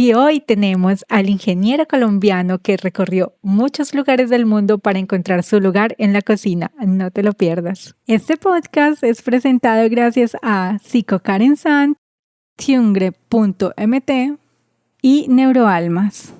Y hoy tenemos al ingeniero colombiano que recorrió muchos lugares del mundo para encontrar su lugar en la cocina. No te lo pierdas. Este podcast es presentado gracias a Psico Karen Sant, Tiungre.mt y Neuroalmas.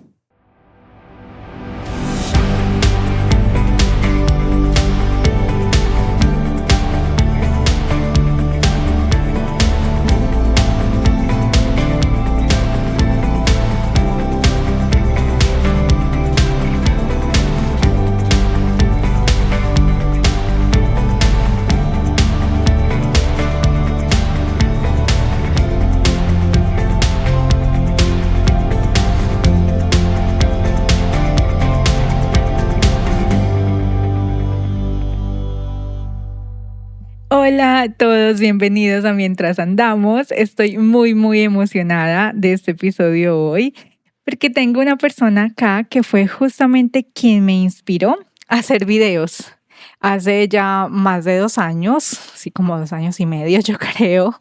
Hola a todos, bienvenidos a Mientras Andamos. Estoy muy emocionada de este episodio hoy porque tengo una persona acá que fue justamente quien me inspiró a hacer videos. Hace ya más de 2 años, así como 2 años y medio yo creo.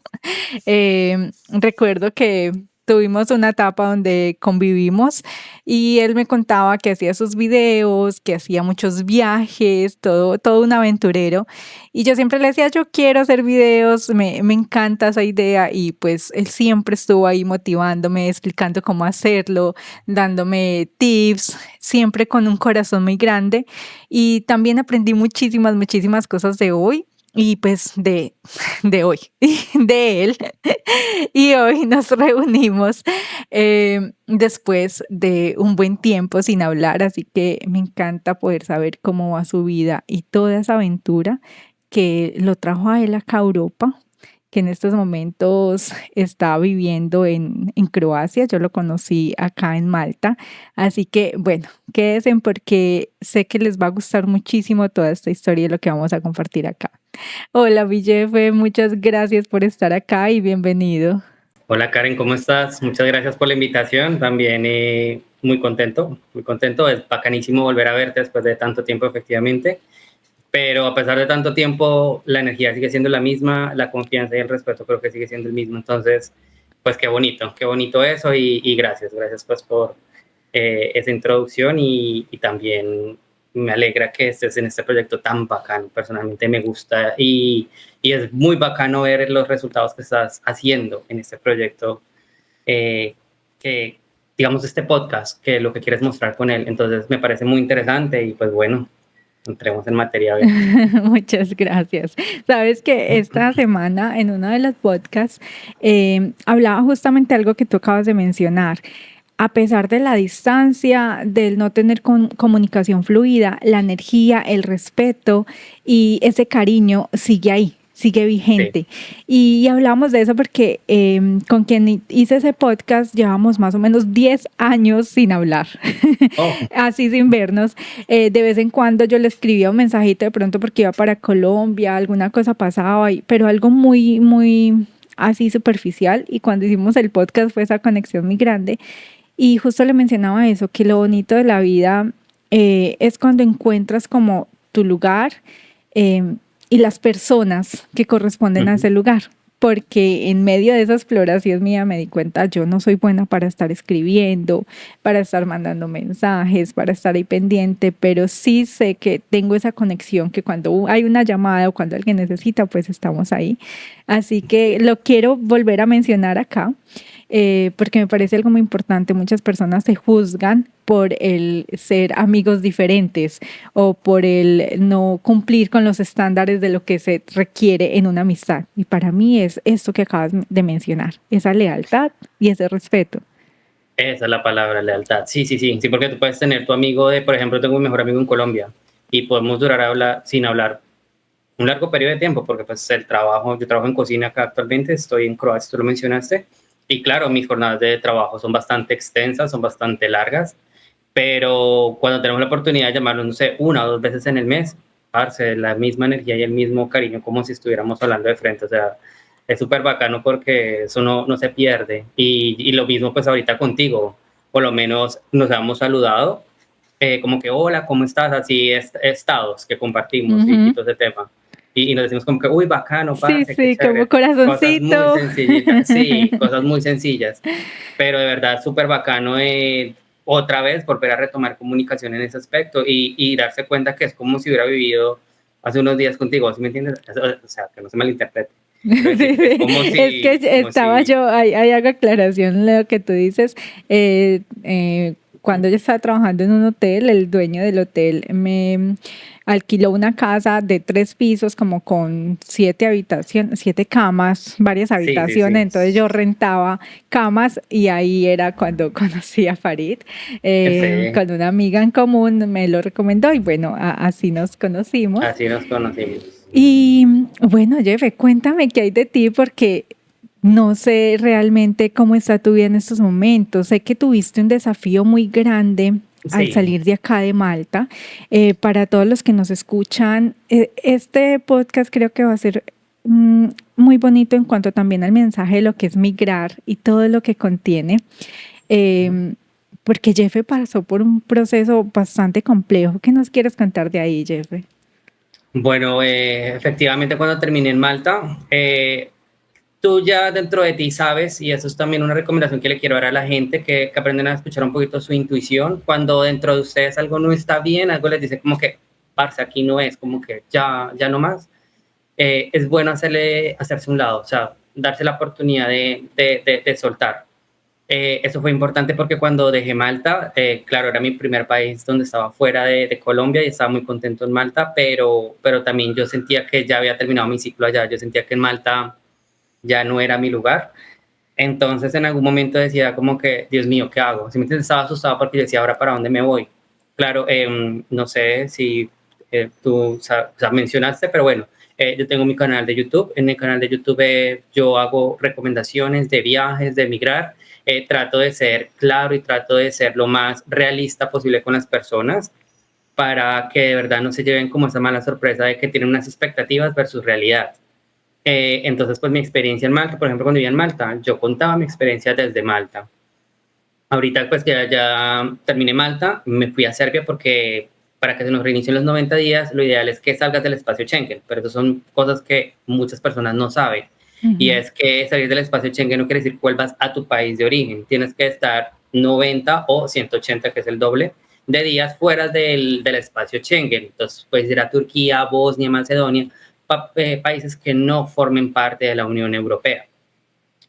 Recuerdo que tuvimos una etapa donde convivimos y él me contaba que hacía sus videos, que hacía muchos viajes, todo un aventurero. Y yo siempre le decía, yo quiero hacer videos, me encanta esa idea. Y pues él siempre estuvo ahí motivándome, explicando cómo hacerlo, dándome tips, siempre con un corazón muy grande. Y también aprendí muchísimas cosas de hoy. Y pues de hoy, de él. Y hoy nos reunimos después de un buen tiempo sin hablar, así que me encanta poder saber cómo va su vida y toda esa aventura que lo trajo a él acá a Europa, que en estos momentos está viviendo en Croacia. Yo lo conocí acá en Malta. Así que, bueno, quédense porque sé que les va a gustar muchísimo toda esta historia y lo que vamos a compartir acá. Hola, Villefe, muchas gracias por estar acá y bienvenido. Hola Karen, ¿cómo estás? Muchas gracias por la invitación. También muy contento. Es bacanísimo volver a verte después de tanto tiempo, efectivamente. Pero a pesar de tanto tiempo, la energía sigue siendo la misma, la confianza y el respeto creo que sigue siendo el mismo. Entonces, pues qué bonito eso y gracias pues por esa introducción y también me alegra que estés en este proyecto tan bacano. Personalmente me gusta y es muy bacano ver los resultados que estás haciendo en este proyecto, que digamos este podcast, que lo que quieres mostrar con él. Entonces me parece muy interesante y pues bueno, entremos en materia. Muchas gracias. Sabes que esta semana en uno de los podcasts hablaba justamente algo que tú acabas de mencionar. A pesar de la distancia, del no tener comunicación fluida, la energía, el respeto y ese cariño sigue ahí, sigue vigente. Sí. Y hablamos de eso porque con quien hice ese podcast llevamos más o menos 10 años sin hablar, así sin vernos. De vez en cuando yo le escribía un mensajito de pronto porque iba para Colombia, alguna cosa pasaba, pero algo muy así superficial. Y cuando hicimos el podcast fue esa conexión muy grande. Y justo le mencionaba eso, que lo bonito de la vida es cuando encuentras como tu lugar y las personas que corresponden a ese lugar. Porque en medio de esa exploración mía me di cuenta, yo no soy buena para estar escribiendo, para estar mandando mensajes, para estar ahí pendiente, pero sí sé que tengo esa conexión que cuando hay una llamada o cuando alguien necesita, pues estamos ahí. Así que lo quiero volver a mencionar acá. Porque me parece algo muy importante. Muchas personas se juzgan por el ser amigos diferentes o por el no cumplir con los estándares de lo que se requiere en una amistad. Y para mí es esto que acabas de mencionar, esa lealtad y ese respeto. Esa es la palabra, lealtad. Sí, porque tú puedes tener tu amigo por ejemplo, tengo un mejor amigo en Colombia y podemos durar sin hablar un largo periodo de tiempo, porque pues yo trabajo en cocina acá actualmente, estoy en Croacia, tú lo mencionaste, y claro, mis jornadas de trabajo son bastante extensas, son bastante largas, pero cuando tenemos la oportunidad de llamarnos, no sé, 1 o 2 veces en el mes, parce, la misma energía y el mismo cariño, como si estuviéramos hablando de frente. O sea, es súper bacano porque eso no se pierde. Y lo mismo pues ahorita contigo, por lo menos nos hemos saludado, como que hola, ¿cómo estás? Así estados que compartimos y todo ese tema. y nos decimos como que, uy, bacano, Sí, parce, qué sí, como chévere. Cosas muy corazoncito. sencillitas, sí, cosas muy sencillas, pero de verdad súper bacano otra vez volver a retomar comunicación en ese aspecto y darse cuenta que es como si hubiera vivido hace unos días contigo, ¿sí me entiendes? O sea, que no se malinterprete. Quiero Sí, decir, es sí. Es que como estaba si, yo, ahí hago aclaración lo que tú dices. Cuando yo estaba trabajando en un hotel, el dueño del hotel me alquiló una casa de 3 pisos, como con 7 habitaciones, 7 camas, varias sí, sí, habitaciones. sí. Entonces yo rentaba camas y ahí era cuando conocí a Farid, Sí, con una amiga en común me lo recomendó y bueno, así nos conocimos. así nos conocimos. Y bueno, Jefe, cuéntame qué hay de ti porque no sé realmente cómo está tu vida en estos momentos. Sé que tuviste un desafío muy grande al Sí, salir de acá de Malta. Para todos los que nos escuchan, este podcast creo que va a ser muy bonito en cuanto también al mensaje de lo que es migrar y todo lo que contiene. Eh, Porque Jefe pasó por un proceso bastante complejo. ¿Qué nos quieres contar de ahí, Jefe? bueno, efectivamente cuando terminé en Malta, tú ya dentro de ti sabes, y eso es también una recomendación que le quiero dar a la gente, que aprenden a escuchar un poquito su intuición. Cuando dentro de ustedes algo no está bien, algo les dice como que, parce, aquí no es, como que ya no más, es bueno hacerse un lado, o sea, darse la oportunidad de soltar. Eso fue importante porque cuando dejé Malta, claro, era mi primer país donde estaba fuera de Colombia y estaba muy contento en Malta, pero también yo sentía que ya había terminado mi ciclo allá, yo sentía que en Malta ya no era mi lugar. Entonces en algún momento decía como que, Dios mío, ¿qué hago? Simplemente estaba asustado porque yo decía, ¿ahora para dónde me voy? Claro, no sé si tú o sea, mencionaste, pero bueno, yo tengo mi canal de YouTube. En el canal de YouTube yo hago recomendaciones de viajes, de emigrar. Trato de ser claro y trato de ser lo más realista posible con las personas para que de verdad no se lleven como esa mala sorpresa de que tienen unas expectativas versus realidad. Entonces, pues mi experiencia en Malta, por ejemplo, cuando vivía en Malta, yo contaba mi experiencia desde Malta. Ahorita, pues que ya terminé Malta, me fui a Serbia porque para que se nos reinicien los 90 días, lo ideal es que salgas del espacio Schengen, pero eso son cosas que muchas personas no saben. Y Ujú. es que salir del espacio Schengen no quiere decir que vuelvas a tu país de origen. Tienes que estar 90 o 180, que es el doble, de días fuera del espacio Schengen. Entonces, puedes ir a Turquía, Bosnia, Macedonia, países que no formen parte de la Unión Europea.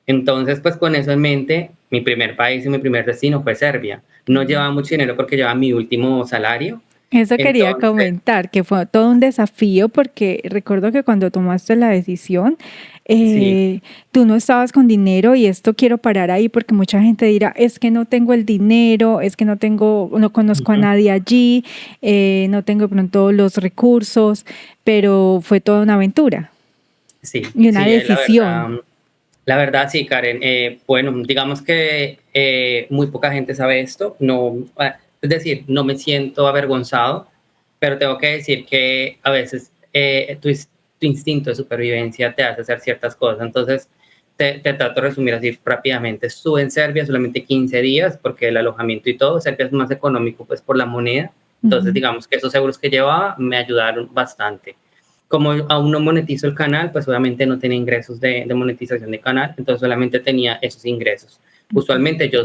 Entonces, pues con eso en mente, mi primer país y mi primer destino fue Serbia. No llevaba mucho dinero porque llevaba mi último salario. Eso quería Entonces, comentar, que fue todo un desafío porque recuerdo que cuando tomaste la decisión, sí. tú no estabas con dinero y esto quiero parar ahí porque mucha gente dirá, es que no tengo el dinero, es que no tengo, no conozco a Ujú. nadie allí, no tengo de pronto los recursos, pero fue toda una aventura Sí, y una sí, decisión. la verdad sí, Karen. Bueno, digamos que muy poca gente sabe esto. No, es decir, no me siento avergonzado, pero tengo que decir que a veces tu instinto de supervivencia te hace hacer ciertas cosas. Entonces, te trato de resumir así rápidamente. Estuve en Serbia solamente 15 días porque el alojamiento y todo, Serbia es más económico pues por la moneda. Entonces, Ujú. digamos que esos euros que llevaba me ayudaron bastante. Como aún no monetizo el canal, pues obviamente no tenía ingresos de monetización de canal, entonces solamente tenía esos ingresos. Usualmente yo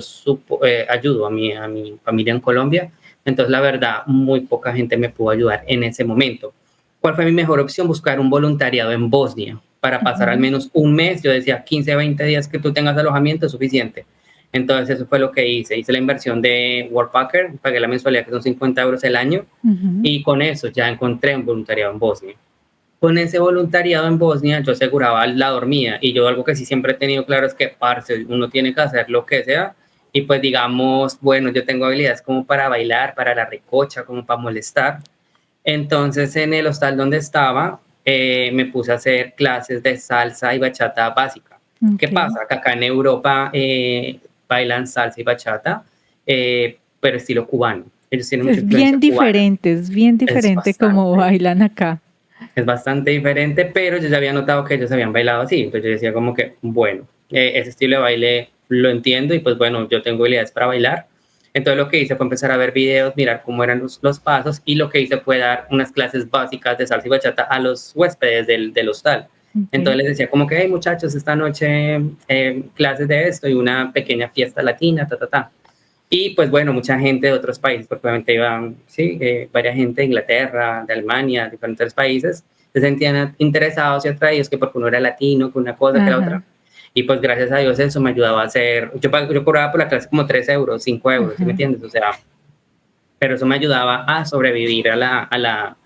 ayudo a mi familia en Colombia, entonces la verdad muy poca gente me pudo ayudar en ese momento. ¿Cuál fue mi mejor opción? Buscar un voluntariado en Bosnia para pasar al Ujú. menos un mes. Yo decía 15, 20 días que tú tengas alojamiento es suficiente. Entonces eso fue lo que hice. Hice la inversión de Worldpacker, pagué la mensualidad que son 50 euros el año Ujú. y con eso ya encontré un voluntariado en Bosnia. Con ese voluntariado en Bosnia yo aseguraba la dormida y yo algo que sí siempre he tenido claro es que, parce, uno tiene que hacer lo que sea y pues digamos, bueno, yo tengo habilidades como para bailar, para la recocha, como para molestar. Entonces en el hostal donde estaba me puse a hacer clases de salsa y bachata básica. ¿Qué Ok. pasa? Que acá en Europa bailan salsa y bachata, pero estilo cubano. Ellos tienen mucha influencia cubana. Es bien Es diferente como bastante bailan acá. es bastante diferente, pero yo ya había notado que ellos habían bailado así, entonces yo decía como que, bueno, ese estilo de baile lo entiendo y pues bueno, yo tengo habilidades para bailar. Entonces lo que hice fue empezar a ver videos, mirar cómo eran los pasos, y lo que hice fue dar unas clases básicas de salsa y bachata a los huéspedes del hostal. Ok. Entonces les decía como que, hey muchachos, esta noche clases de esto y una pequeña fiesta latina, ta, ta, ta. Y pues bueno, mucha gente de otros países, porque obviamente iban, sí, varias gente de Inglaterra, de Alemania, diferentes países, se sentían interesados y atraídos que porque uno era latino, que una cosa, que la Ajá. otra. Y pues gracias a Dios eso me ayudaba a hacer, yo cobraba por la clase como 3 euros, 5 euros, ¿sí me Ajá. entiendes? O sea, pero eso me ayudaba a sobrevivir a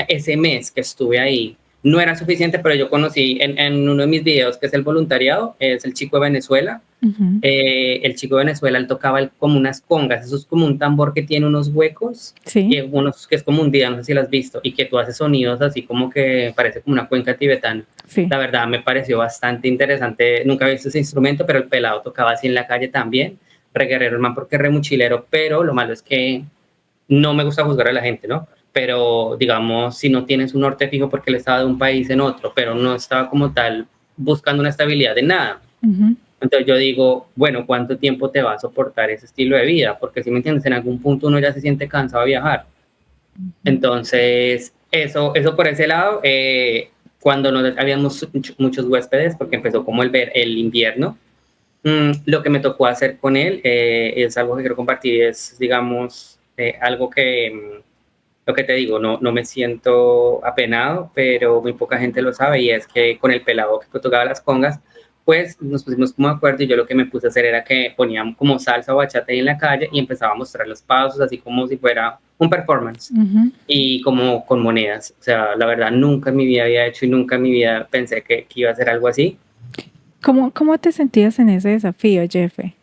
ese mes que estuve ahí. No era suficiente, pero yo conocí en uno de mis videos, que es el voluntariado, es el chico de Venezuela. Ujú. El chico de Venezuela, él tocaba como unas congas, eso es como un tambor que tiene unos huecos, Sí, y unos que es como un día, no sé si lo has visto, y que tú haces sonidos así como que parece como una cuenca tibetana. sí. La verdad me pareció bastante interesante, nunca he visto ese instrumento, pero el pelado tocaba así en la calle también, re guerrero el man porque es re mochilero, pero lo malo es que no me gusta juzgar a la gente, ¿no? Pero digamos, si no tienes un norte fijo porque él estaba de un país en otro, pero no estaba como tal buscando una estabilidad de nada. Ujú. Entonces yo digo, bueno, ¿cuánto tiempo te va a soportar ese estilo de vida? Porque si me entiendes, en algún punto uno ya se siente cansado de viajar. Ujú. Entonces, eso por ese lado, cuando no habíamos muchos huéspedes, porque empezó como el invierno, lo que me tocó hacer con él es algo que quiero compartir, es, digamos, algo que, lo que te digo, no me siento apenado, pero muy poca gente lo sabe, y es que con el pelado que tocaba las congas, pues nos pusimos como de acuerdo, y yo lo que me puse a hacer era que poníamos como salsa o bachata ahí en la calle y empezaba a mostrar los pasos, así como si fuera un performance, Ujú. y como con monedas. O sea, la verdad, nunca en mi vida había hecho y nunca en mi vida pensé que iba a hacer algo así. ¿Cómo te sentías en ese desafío, Jefe?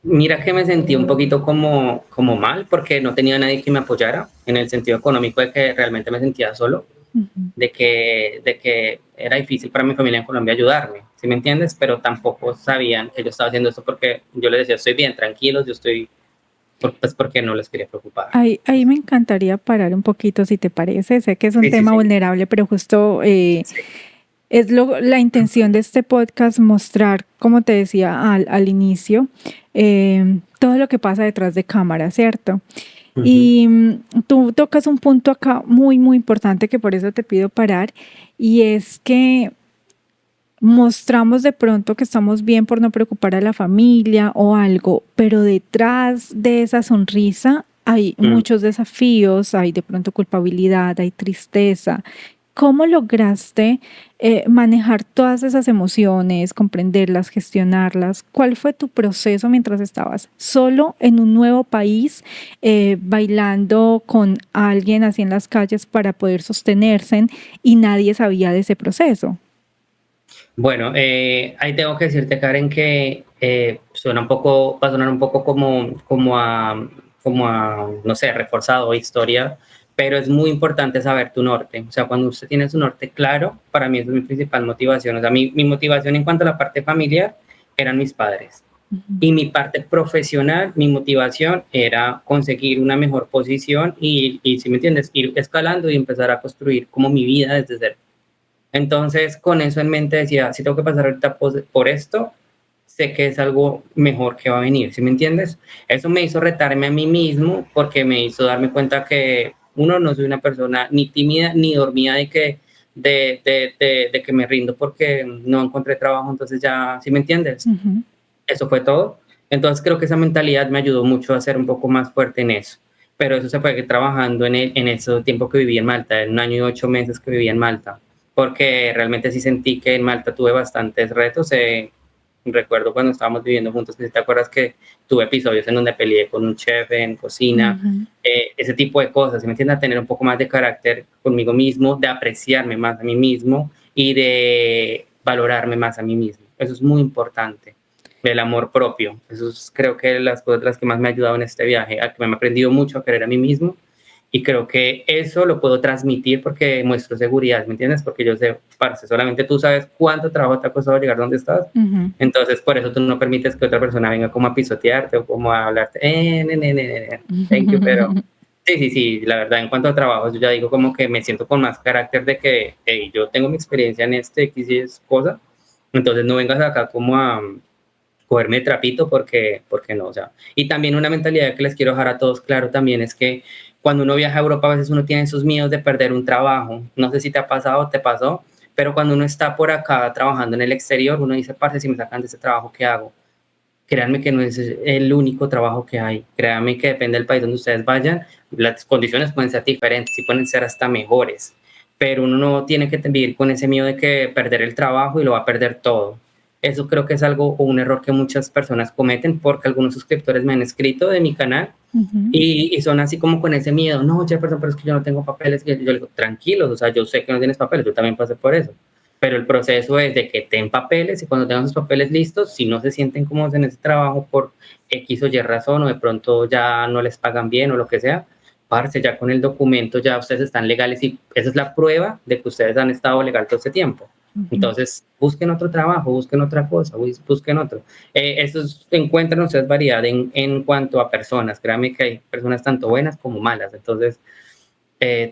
Mira que me sentí un poquito como mal porque no tenía nadie que me apoyara en el sentido económico, de que realmente me sentía solo, Ujú. de que era difícil para mi familia en Colombia ayudarme, ¿sí me entiendes? Pero tampoco sabían que yo estaba haciendo esto porque yo les decía, estoy bien, tranquilos, yo estoy, pues porque no les quería preocupar. Ahí me encantaría parar un poquito, si te parece. Sé que es un Sí, sí, tema sí. vulnerable, pero justo Sí. es la intención de este podcast mostrar, como te decía al inicio, todo lo que pasa detrás de cámara, ¿cierto? Ujú. Y tú tocas un punto acá muy, muy importante que por eso te pido parar, y es que mostramos de pronto que estamos bien por no preocupar a la familia o algo, pero detrás de esa sonrisa hay Mm. muchos desafíos, hay de pronto culpabilidad, hay tristeza. ¿Cómo lograste manejar todas esas emociones, comprenderlas, gestionarlas? ¿Cuál fue tu proceso mientras estabas solo en un nuevo país, bailando con alguien así en las calles para poder sostenerse y nadie sabía de ese proceso? Bueno, ahí tengo que decirte, Karen, que suena un poco, va a sonar un poco como a, no sé, reforzado historia, pero es muy importante saber tu norte. O sea, cuando usted tiene su norte claro, para mí eso es mi principal motivación. O sea, mi motivación en cuanto a la parte familiar eran mis padres. Ujú. Y mi parte profesional, mi motivación era conseguir una mejor posición y si me entiendes, ir escalando y empezar a construir como mi vida desde cero. Entonces, con eso en mente decía, si tengo que pasar ahorita por esto, sé que es algo mejor que va a venir, ¿sí me entiendes? Eso me hizo retarme a mí mismo porque me hizo darme cuenta que uno, no soy una persona ni tímida ni dormida de que me rindo porque no encontré trabajo, entonces ya, ¿sí me entiendes? Ujú. Eso fue todo. Entonces creo que esa mentalidad me ayudó mucho a ser un poco más fuerte en eso. Pero eso se fue trabajando en ese tiempo que viví en Malta, en 1 año y 8 meses que viví en Malta, porque realmente sí sentí que en Malta tuve bastantes retos. Recuerdo cuando estábamos viviendo juntos, que si te acuerdas que tuve episodios en donde peleé con un chef en cocina, Ujú. ese tipo de cosas, ¿sí me entiendes? A tener un poco más de carácter conmigo mismo, de apreciarme más a mí mismo y de valorarme más a mí mismo. Eso es muy importante, el amor propio. Eso es, creo que las cosas las que más me ha ayudado en este viaje, a que me he aprendido mucho a querer a mí mismo, y creo que eso lo puedo transmitir porque muestro seguridad, ¿me entiendes? Porque yo sé, parce, solamente tú sabes cuánto trabajo te ha costado llegar donde estás, Ujú. entonces por eso tú no permites que otra persona venga como a pisotearte o como a hablarte, thank you, pero sí, sí, sí, la verdad, en cuanto a trabajo, yo ya digo como que me siento con más carácter de que hey, yo tengo mi experiencia en este X y es cosa, entonces no vengas acá cogerme de trapito porque no, o sea. Y también una mentalidad que les quiero dejar a todos claro también es que cuando uno viaja a Europa a veces uno tiene esos miedos de perder un trabajo. No sé si te ha pasado o te pasó, pero cuando uno está por acá trabajando en el exterior, uno dice, parce, si me sacan de ese trabajo, ¿qué hago? Créanme que no es el único trabajo que hay. Créanme que depende del país donde ustedes vayan, las condiciones pueden ser diferentes y pueden ser hasta mejores, pero uno no tiene que vivir con ese miedo de que perder el trabajo y lo va a perder todo. Eso creo que es algo o un error que muchas personas cometen, porque algunos suscriptores me han escrito de mi canal y son así como con ese miedo, no, Jefferson, pero es que yo no tengo papeles. Y yo le digo, tranquilos, o sea, yo sé que no tienes papeles, yo también pasé por eso, pero el proceso es de que ten papeles y cuando tengan sus papeles listos, si no se sienten cómodos en ese trabajo por X o Y razón o de pronto ya no les pagan bien o lo que sea, parce, ya con el documento ya ustedes están legales y esa es la prueba de que ustedes han estado legal todo ese tiempo. Entonces, busquen otro trabajo, busquen otra cosa, busquen otro. Encuentran ustedes variedad en cuanto a personas. Créanme que hay personas tanto buenas como malas. Entonces,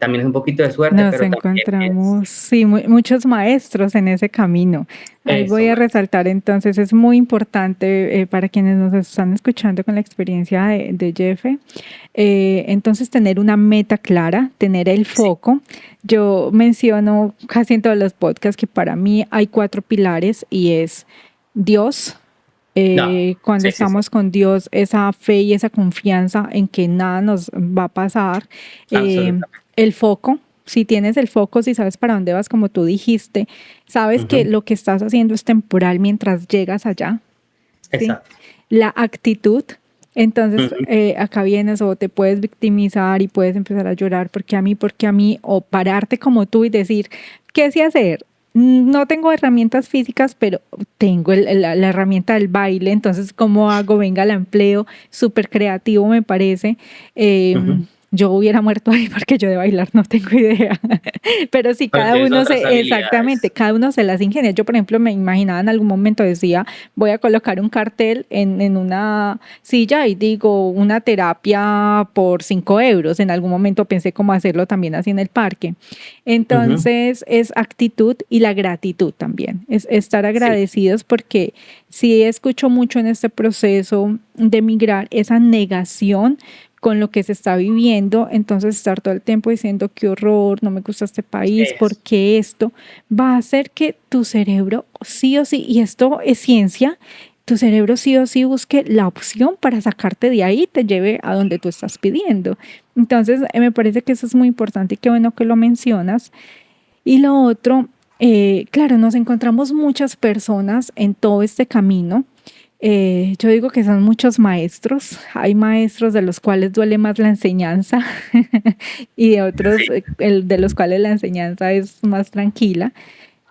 también es un poquito de suerte, Nos pero también es encontramos, sí, muchos maestros en ese camino. Ahí voy eso, a más. resaltar entonces, es muy importante para quienes nos están escuchando con la experiencia de Jefe, entonces tener una meta clara, tener el Sí, foco. Yo menciono casi en todos los podcasts que para mí hay 4 pilares y es Dios. no, Cuando sí, sí, sí, estamos con Dios, esa fe y esa confianza en que nada nos va a pasar. Eh, absolutamente. el foco, si tienes el foco, si sabes para dónde vas, como tú dijiste, sabes que Ujú, lo que estás haciendo es temporal mientras llegas allá, ¿sí? exacto. La actitud, entonces Ujú, acá vienes o te puedes victimizar y puedes empezar a llorar, porque a mí, o pararte como tú y decir, ¿qué sé hacer? No tengo herramientas físicas, pero tengo la herramienta del baile, entonces, ¿cómo hago? Venga, la empleo, súper creativo me parece. ujú. Yo hubiera muerto ahí porque yo de bailar no tengo idea. Pero sí, Pero cada tienes uno otras se, exactamente, habilidades. cada uno se las ingenia. Yo, por ejemplo, me imaginaba en algún momento, decía, voy a colocar un cartel en una silla y digo, una terapia por 5 euros. En algún momento pensé cómo hacerlo también así en el parque. Ujú, Entonces, es actitud y la gratitud también. Es estar sí, agradecidos porque sí escucho mucho en este proceso de migrar esa negación con lo que se está viviendo, entonces estar todo el tiempo diciendo qué horror, no me gusta este país, ¿por eso. qué esto? Va a hacer que tu cerebro sí o sí, y esto es ciencia, tu cerebro sí o sí busque la opción para sacarte de ahí, te lleve a donde tú estás pidiendo. Entonces, me parece que eso es muy importante y qué bueno que lo mencionas. Y lo otro, claro, nos encontramos muchas personas en todo este camino. Yo digo que son muchos maestros. Hay maestros de los cuales duele más la enseñanza y de otros Sí. de los cuales la enseñanza es más tranquila.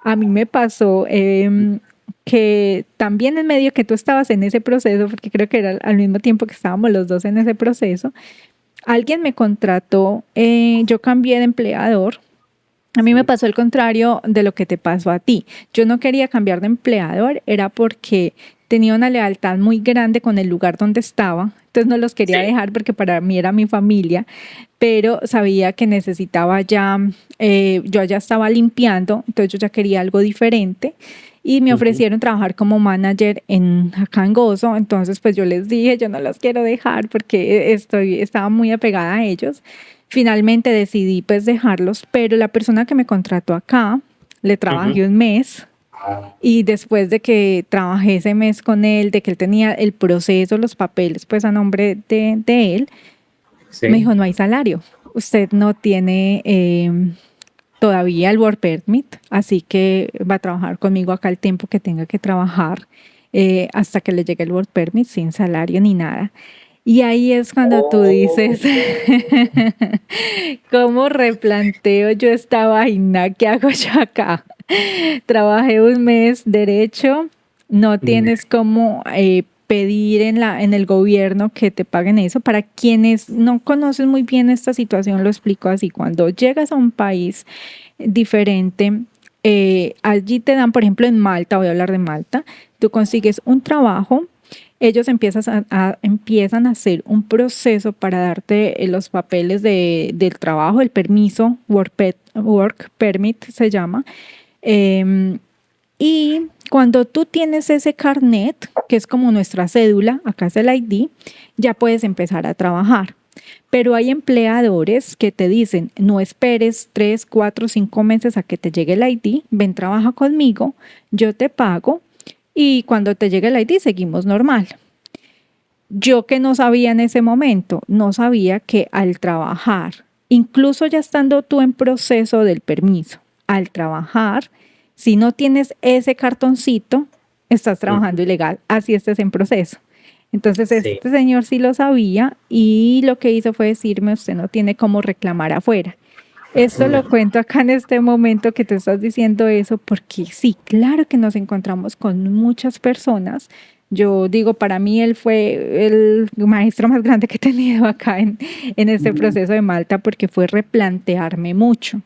A mí me pasó que también en medio que tú estabas en ese proceso, porque creo que era al mismo tiempo que estábamos los dos en ese proceso, alguien me contrató, yo cambié de empleador. A mí me Sí, pasó el contrario de lo que te pasó a ti. Yo no quería cambiar de empleador, era porque tenía una lealtad muy grande con el lugar donde estaba, entonces no los quería sí. dejar porque para mí era mi familia, pero sabía que necesitaba ya, yo ya estaba limpiando, entonces yo ya quería algo diferente y me Ujú, ofrecieron trabajar como manager acá en Gozo, entonces pues yo les dije, yo no los quiero dejar porque estaba muy apegada a ellos. Finalmente decidí pues dejarlos, pero la persona que me contrató acá, le ujú, trabajé un mes y después de que trabajé ese mes con él, de que él tenía el proceso, los papeles pues a nombre de él, me sí. dijo, no hay salario, usted no tiene todavía el work permit, así que va a trabajar conmigo acá el tiempo que tenga que trabajar hasta que le llegue el work permit sin salario ni nada. Y ahí es cuando tú Oh, dices, ¿cómo replanteo yo esta vaina? ¿Qué hago yo acá? Trabajé un mes derecho, no mm, tienes cómo pedir en el gobierno que te paguen eso. Para quienes no conocen muy bien esta situación, lo explico así. Cuando llegas a un país diferente, allí te dan, por ejemplo, en Malta, voy a hablar de Malta, tú consigues un trabajo, ellos empiezan a hacer un proceso para darte los papeles del trabajo, el permiso, work permit se llama, eh, Y cuando tú tienes ese carnet, que es como nuestra cédula, acá es el ID, ya puedes empezar a trabajar. Pero hay empleadores que te dicen, no esperes 3, 4, 5 meses a que te llegue el ID, ven, trabaja conmigo, yo te pago y cuando te llegue el ID seguimos normal. Yo que no sabía en ese momento, no sabía que al trabajar, incluso ya estando tú en proceso del permiso, al trabajar, si no tienes ese cartoncito, estás trabajando ilegal, así estés en proceso. Entonces Sí. este señor sí lo sabía y lo que hizo fue decirme, usted no tiene cómo reclamar afuera. Esto lo cuento acá en este momento que te estás diciendo eso, porque sí, claro que nos encontramos con muchas personas. Yo digo, para mí él fue el maestro más grande que he tenido acá en este proceso de Malta, porque fue replantearme mucho.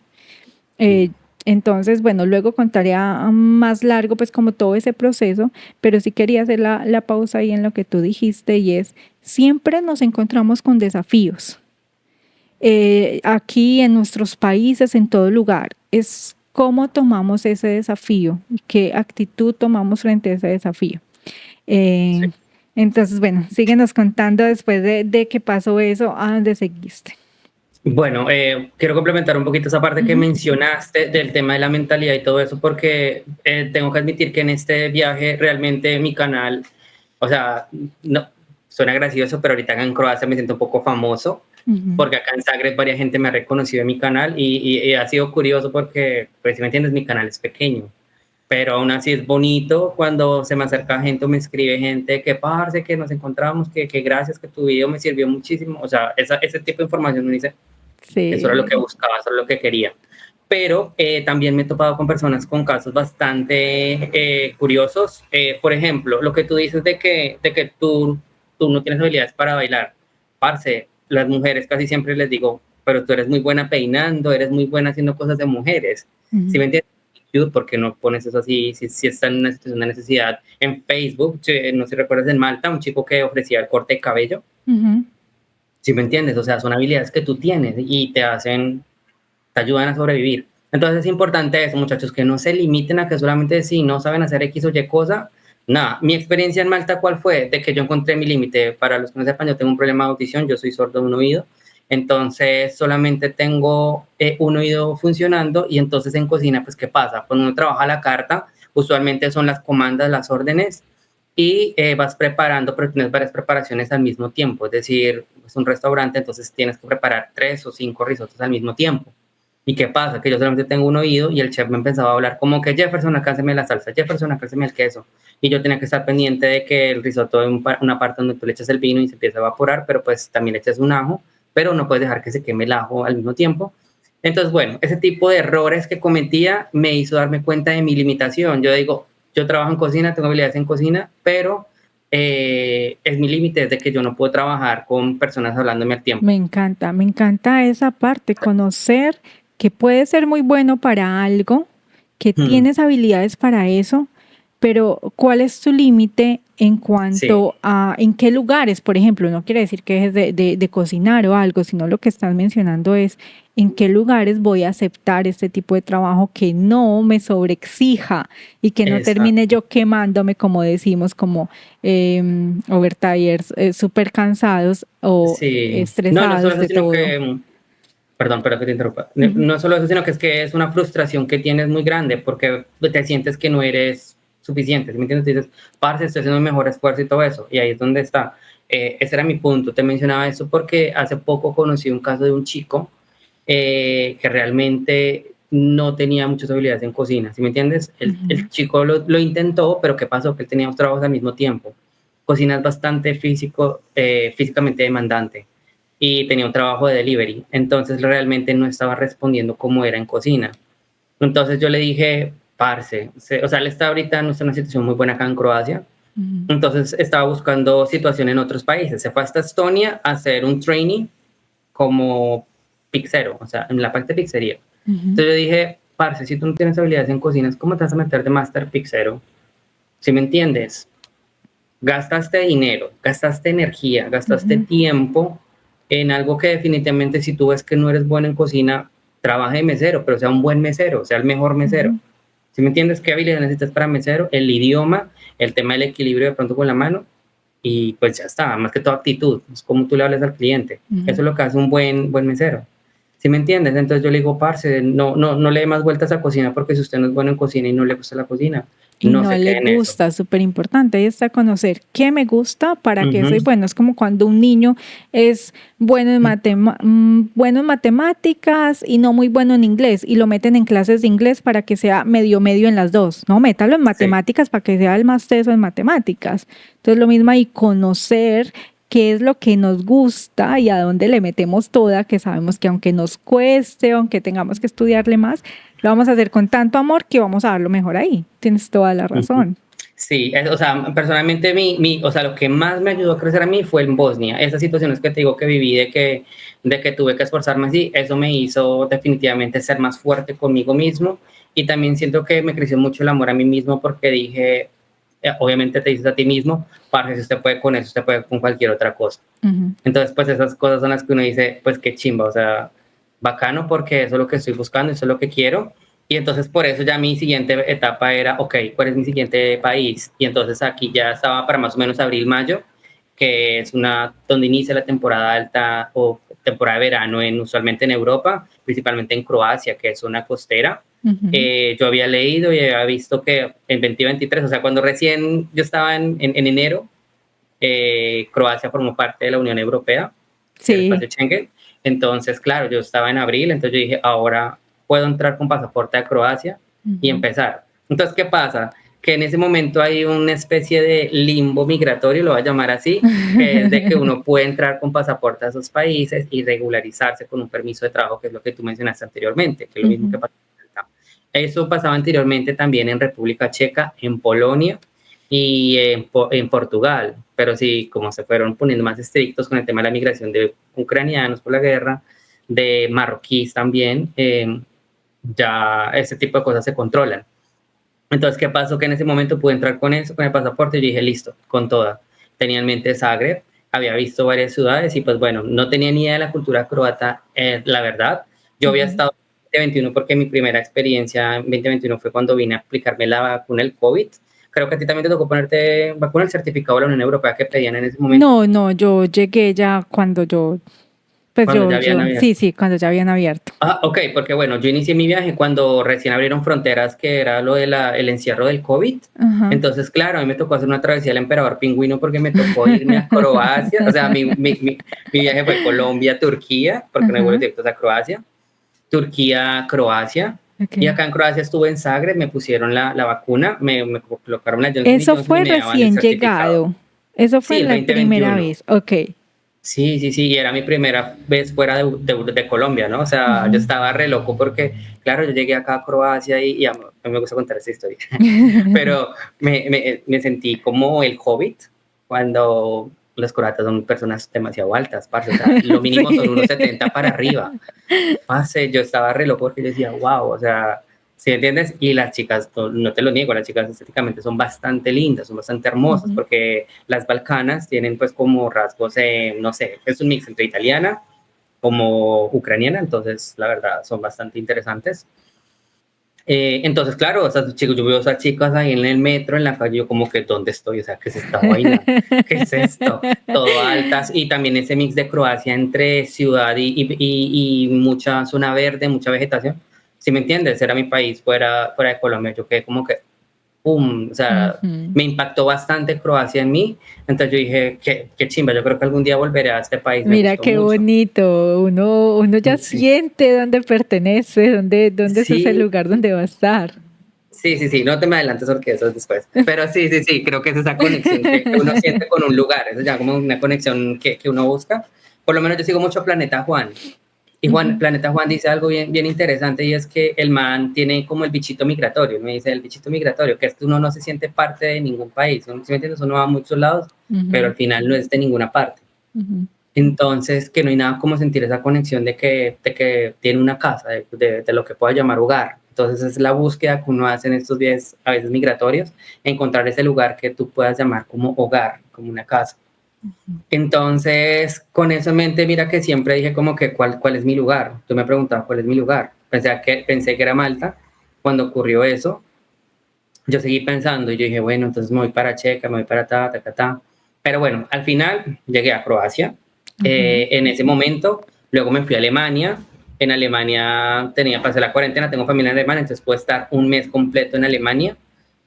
Eh, entonces, bueno, luego contaré más largo, pues como todo ese proceso, pero sí quería hacer la pausa ahí en lo que tú dijiste y es, siempre nos encontramos con desafíos. Aquí en nuestros países, en todo lugar, es cómo tomamos ese desafío y qué actitud tomamos frente a ese desafío. Sí. Eh, entonces, bueno, síguenos contando después de que pasó eso, a dónde seguiste. Bueno, quiero complementar un poquito esa parte que Ujú. mencionaste del tema de la mentalidad y todo eso, porque tengo que admitir que en este viaje realmente mi canal, o sea, no, suena gracioso, pero ahorita en Croacia me siento un poco famoso, Ujú. porque acá en Zagreb varias gente me ha reconocido en mi canal y ha sido curioso porque, pues si me entiendes, mi canal es pequeño, pero aún así es bonito cuando se me acerca gente o me escribe gente que parce, que nos encontramos, que gracias, que tu video me sirvió muchísimo, o sea, ese tipo de información me dice, eso era lo que Sí. buscaba, eso era lo que quería. Pero también me he topado con personas con casos bastante curiosos. Por ejemplo, lo que tú dices de que tú no tienes habilidades para bailar. Parce, las mujeres casi siempre les digo, pero tú eres muy buena peinando, eres muy buena haciendo cosas de mujeres. ¿Sí Ujú. me entiendes? ¿Por qué no pones eso así? Si está en una situación de necesidad. En Facebook, no sé si recuerdas en Malta, un chico que ofrecía el corte de cabello. Ujú. ¿Sí me entiendes? O sea, son habilidades que tú tienes y te ayudan a sobrevivir. Entonces es importante eso, muchachos, que no se limiten a que solamente si no saben hacer X o Y cosa. Nada, mi experiencia en Malta, ¿cuál fue? De que yo encontré mi límite. Para los que no sepan, yo tengo un problema de audición, yo soy sordo de un oído, entonces solamente tengo un oído funcionando y entonces en cocina, pues, ¿qué pasa? Cuando uno trabaja a la carta, usualmente son las comandas, las órdenes, y vas preparando, pero tienes varias preparaciones al mismo tiempo, es decir, es un restaurante, entonces tienes que preparar 3 o 5 risotos al mismo tiempo. ¿Y qué pasa? Que yo solamente tengo un oído y el chef me empezaba a hablar como que Jefferson, alcánceme la salsa, Jefferson, alcánceme el queso. Y yo tenía que estar pendiente de que el risotto en una parte donde tú le echas el vino y se empieza a evaporar, pero pues también le echas un ajo, pero no puedes dejar que se queme el ajo al mismo tiempo. Entonces, bueno, ese tipo de errores que cometía me hizo darme cuenta de mi limitación. Yo digo, yo trabajo en cocina, tengo habilidades en cocina, pero es mi límite de que yo no puedo trabajar con personas hablándome al tiempo. Me encanta esa parte, conocer que puedes ser muy bueno para algo, que Hmm, tienes habilidades para eso, pero ¿cuál es tu límite en sí, cuanto a en qué lugares? Por ejemplo, no quiere decir que dejes de cocinar o algo, sino lo que estás mencionando es en qué lugares voy a aceptar este tipo de trabajo que no me sobreexija y que no termine exacto. yo quemándome, como decimos, como overtired, súper cansados o Sí, no, no estresados solo eso, de sino todo. que, perdón, pero que te interrumpa. No, Ujú. no solo eso, sino que es una frustración que tienes muy grande porque te sientes que no eres suficiente, ¿sí me entiendes? Dices, parce, estoy haciendo un mejor esfuerzo y todo eso, y ahí es donde está. Ese era mi punto, te mencionaba eso porque hace poco conocí un caso de un chico que realmente no tenía muchas habilidades en cocina, ¿sí me entiendes? El Ujú. chico lo intentó, pero ¿qué pasó? Que él tenía dos trabajos al mismo tiempo. Cocina es bastante físicamente demandante y tenía un trabajo de delivery, entonces realmente no estaba respondiendo como era en cocina. Entonces yo le dije, parce, o sea, él está ahorita en una situación muy buena acá en Croacia, Ujú. entonces estaba buscando situación en otros países. Se fue hasta Estonia a hacer un training como pizzero, o sea, en la parte de pizzería. Ujú. Entonces yo dije, parce, si tú no tienes habilidades en cocinas, ¿cómo te vas a meter de master pizzero? ¿Sí me entiendes? Gastaste dinero, gastaste energía, gastaste Ujú. tiempo en algo que definitivamente si tú ves que no eres bueno en cocina, trabaja de mesero, pero sea un buen mesero, sea el mejor mesero. Ujú. ¿Sí me entiendes? ¿Qué habilidad necesitas para mesero? El idioma, el tema del equilibrio de pronto con la mano, y pues ya está, más que todo actitud, es como tú le hables al cliente. Eso es lo que hace un buen mesero. ¿Sí me entiendes? Entonces yo le digo, parce, no le dé más vueltas a cocina, porque si usted no es bueno en cocina y no le gusta la cocina, Y no no se le quede en eso. gusta, súper importante. Ahí está conocer qué me gusta, para qué soy Ujú. bueno. Es como cuando un niño es bueno en, bueno en matemáticas y no muy bueno en inglés y lo meten en clases de inglés para que sea medio medio en las dos. No, métalo en Sí. matemáticas para que sea el más teso en matemáticas. Entonces lo mismo ahí, conocer qué es lo que nos gusta y a dónde le metemos toda, que sabemos que aunque nos cueste, aunque tengamos que estudiarle más, lo vamos a hacer con tanto amor que vamos a dar lo mejor ahí. Tienes toda la Ujú. razón. Sí, o sea, personalmente o sea, lo que más me ayudó a crecer a mí fue en Bosnia. Esas situaciones que te digo que viví de que tuve que esforzarme así, eso me hizo definitivamente ser más fuerte conmigo mismo, y también siento que me creció mucho el amor a mí mismo porque dije, obviamente te dices a ti mismo, parce, si usted puede con eso, usted puede con cualquier otra cosa. Ujú. Entonces, pues esas cosas son las que uno dice, pues qué chimba, o sea, bacano porque eso es lo que estoy buscando, eso es lo que quiero. Y entonces por eso ya mi siguiente etapa era, ok, ¿cuál es mi siguiente país? Y entonces aquí ya estaba para más o menos abril, mayo, que es donde inicia la temporada alta o temporada de verano usualmente en Europa, principalmente en Croacia, que es una costera. Ujú. Yo había leído y había visto que en 2023, o sea, cuando recién yo estaba en enero, Croacia formó parte de la Unión Europea, del Sí. espacio Schengen. Entonces, claro, yo estaba en abril, entonces yo dije, ahora puedo entrar con pasaporte a Croacia y Ujú. empezar. Entonces, ¿qué pasa? Que en ese momento hay una especie de limbo migratorio, lo voy a llamar así, que es de que uno puede entrar con pasaporte a esos países y regularizarse con un permiso de trabajo, que es lo que tú mencionaste anteriormente, que es lo mismo que Ujú. pasa. Eso pasaba anteriormente también en República Checa, en Polonia y en Portugal, pero sí, como se fueron poniendo más estrictos con el tema de la migración de ucranianos por la guerra, de marroquíes también, ya ese tipo de cosas se controlan. Entonces, ¿qué pasó? Que en ese momento pude entrar con eso, con el pasaporte, y yo dije, listo, con toda. Tenía en mente Zagreb, había visto varias ciudades y pues bueno, no tenía ni idea de la cultura croata, la verdad. Yo había Ujú. estado en 2021 porque mi primera experiencia en 2021 fue cuando vine a aplicarme la vacuna del COVID. Creo que a ti también te tocó ponerte vacuna, el certificado de la Unión Europea que pedían en ese momento, No, no, yo llegué ya cuando yo, pues cuando ya habían sí, abierto. sí, cuando ya habían abierto. Ah, ok, porque bueno, yo inicié mi viaje cuando recién abrieron fronteras, que era lo de el encierro del COVID. Ajá. Entonces, claro, a mí me tocó hacer una travesía del Emperador Pingüino porque me tocó irme a Croacia. O sea, mi viaje fue Colombia, Turquía, porque no hay vuelos Ajá. directos a Croacia. Turquía, Croacia. Y Okay. acá en Croacia estuve en Zagreb, me pusieron la vacuna, me colocaron la Johnson Eso Johnson y fue me daban el recién certificado. llegado. Eso fue Sí, el la primera 2021. vez. Ok. Sí, sí, sí, y era mi primera vez fuera de Colombia, ¿no? O sea, yo Ujú. estaba re loco porque, claro, yo llegué acá a Croacia y a mí me gusta contar esta historia, pero me sentí como el Hobbit cuando los croatas son personas demasiado altas, parce, o sea, lo mínimo son unos Sí. 70 para arriba. Parce, yo estaba re loco porque yo decía, wow, o sea, ¿sí entiendes? Y las chicas, no te lo niego, las chicas estéticamente son bastante lindas, son bastante hermosas, Ujú. porque las balcanas tienen pues como rasgos, no sé, es un mix entre italiana como ucraniana, entonces la verdad son bastante interesantes. Entonces, claro, esas chicos, yo veo a esas chicas ahí en el metro, en la calle, yo como que, ¿dónde estoy? O sea, ¿qué es esta vaina? ¿Qué es esto? Todo altas, y también ese mix de Croacia entre ciudad y mucha zona verde, mucha vegetación. ¿Sí me entiendes? Era mi país fuera de Colombia, yo quedé como que, ¡pum! O sea, Ujú. me impactó bastante Croacia en mí, entonces yo dije, qué chimba, yo creo que algún día volveré a este país, me Mira gustó qué mucho. bonito. Uno ya Sí, siente dónde pertenece, dónde es ese sí, lugar donde va a estar. sí, sí, sí, no te me adelantes porque eso es después. Pero sí, sí, sí, creo que es esa conexión que uno siente con un lugar, eso ya como una conexión que uno busca. Por lo menos yo sigo mucho a Planeta Juan. Y Ujú. Planeta Juan dice algo bien interesante, y es que el man tiene como el bichito migratorio. Me dice el bichito migratorio, que es que uno no se siente parte de ningún país. ¿No? ¿Sí me entiendes? Uno va a muchos lados, pero Ujú. al final no es de ninguna parte. Ujú. Entonces, que no hay nada como sentir esa conexión de que tiene una casa, de lo que pueda llamar hogar. Entonces, es la búsqueda que uno hace en estos días, a veces migratorios, encontrar ese lugar que tú puedas llamar como hogar, como una casa. Entonces, con eso en mente, mira que siempre dije como que cuál es mi lugar. Tú me preguntabas cuál es mi lugar. Pensé que era Malta cuando ocurrió eso. yo seguí pensando y yo dije, bueno, entonces me voy para Checa, me voy para ta. Pero bueno, al final llegué a Croacia. Ujú. En ese momento, luego me fui a Alemania. En Alemania pasé la cuarentena, tengo familia en Alemania, entonces pude estar un mes completo en Alemania.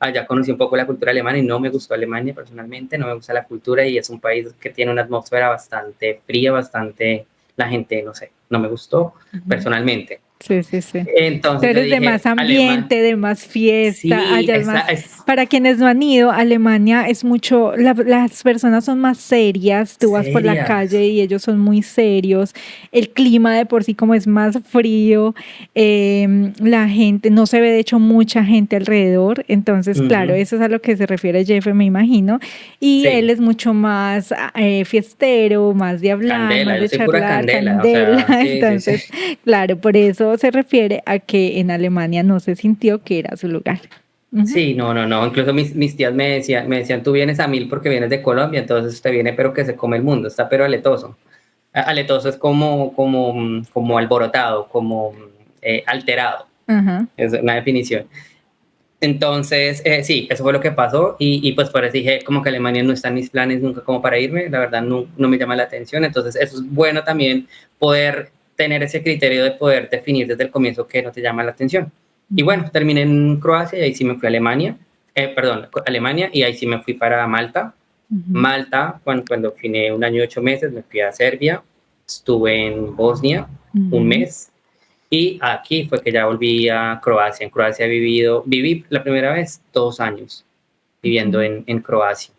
Allá conocí un poco la cultura alemana y no me gustó Alemania personalmente, no me gusta la cultura y es un país que tiene una atmósfera bastante fría, bastante, la gente, no sé, no me gustó Ujú. personalmente. Sí, sí, sí. Tú Entonces yo eres de dije, más alemán, ambiente, de más fiesta, sí, allá es más, para quienes no han ido, Alemania es mucho, las personas son más serias, tú vas por la seria. calle y ellos son muy serios, el clima de por sí como es más frío, la gente, no se ve de hecho mucha gente alrededor, entonces claro, Ujú. eso es a lo que se refiere Jeff, me imagino, y él Sí, es mucho más fiestero, más de hablar, candela, más yo de soy pura charlar, candela, o candela, sea, sí, sí, sí. entonces... Claro, por eso se refiere a que en Alemania no se sintió que era su lugar. Ujú. Sí, no. Incluso mis tías me decían, tú vienes a 1000 porque vienes de Colombia, entonces usted viene, pero que se come el mundo, está pero aletoso. Aletoso es como alborotado, como alterado, Ajá. es una definición. Entonces, sí, eso fue lo que pasó y pues por eso dije como que Alemania no está en mis planes nunca como para irme, la verdad no me llama la atención, entonces eso es bueno también poder tener ese criterio de poder definir desde el comienzo que no te llama la atención. Y Ujú. bueno, terminé en Croacia y ahí sí me fui a Alemania, perdón, Alemania y ahí sí me fui para Malta. Ujú. Malta, cuando finé 1 año y 8 meses, me fui a Serbia, estuve en Bosnia un Ujú. mes y aquí fue que ya volví a Croacia. En Croacia viví la primera vez 2 años viviendo Ok. en Croacia.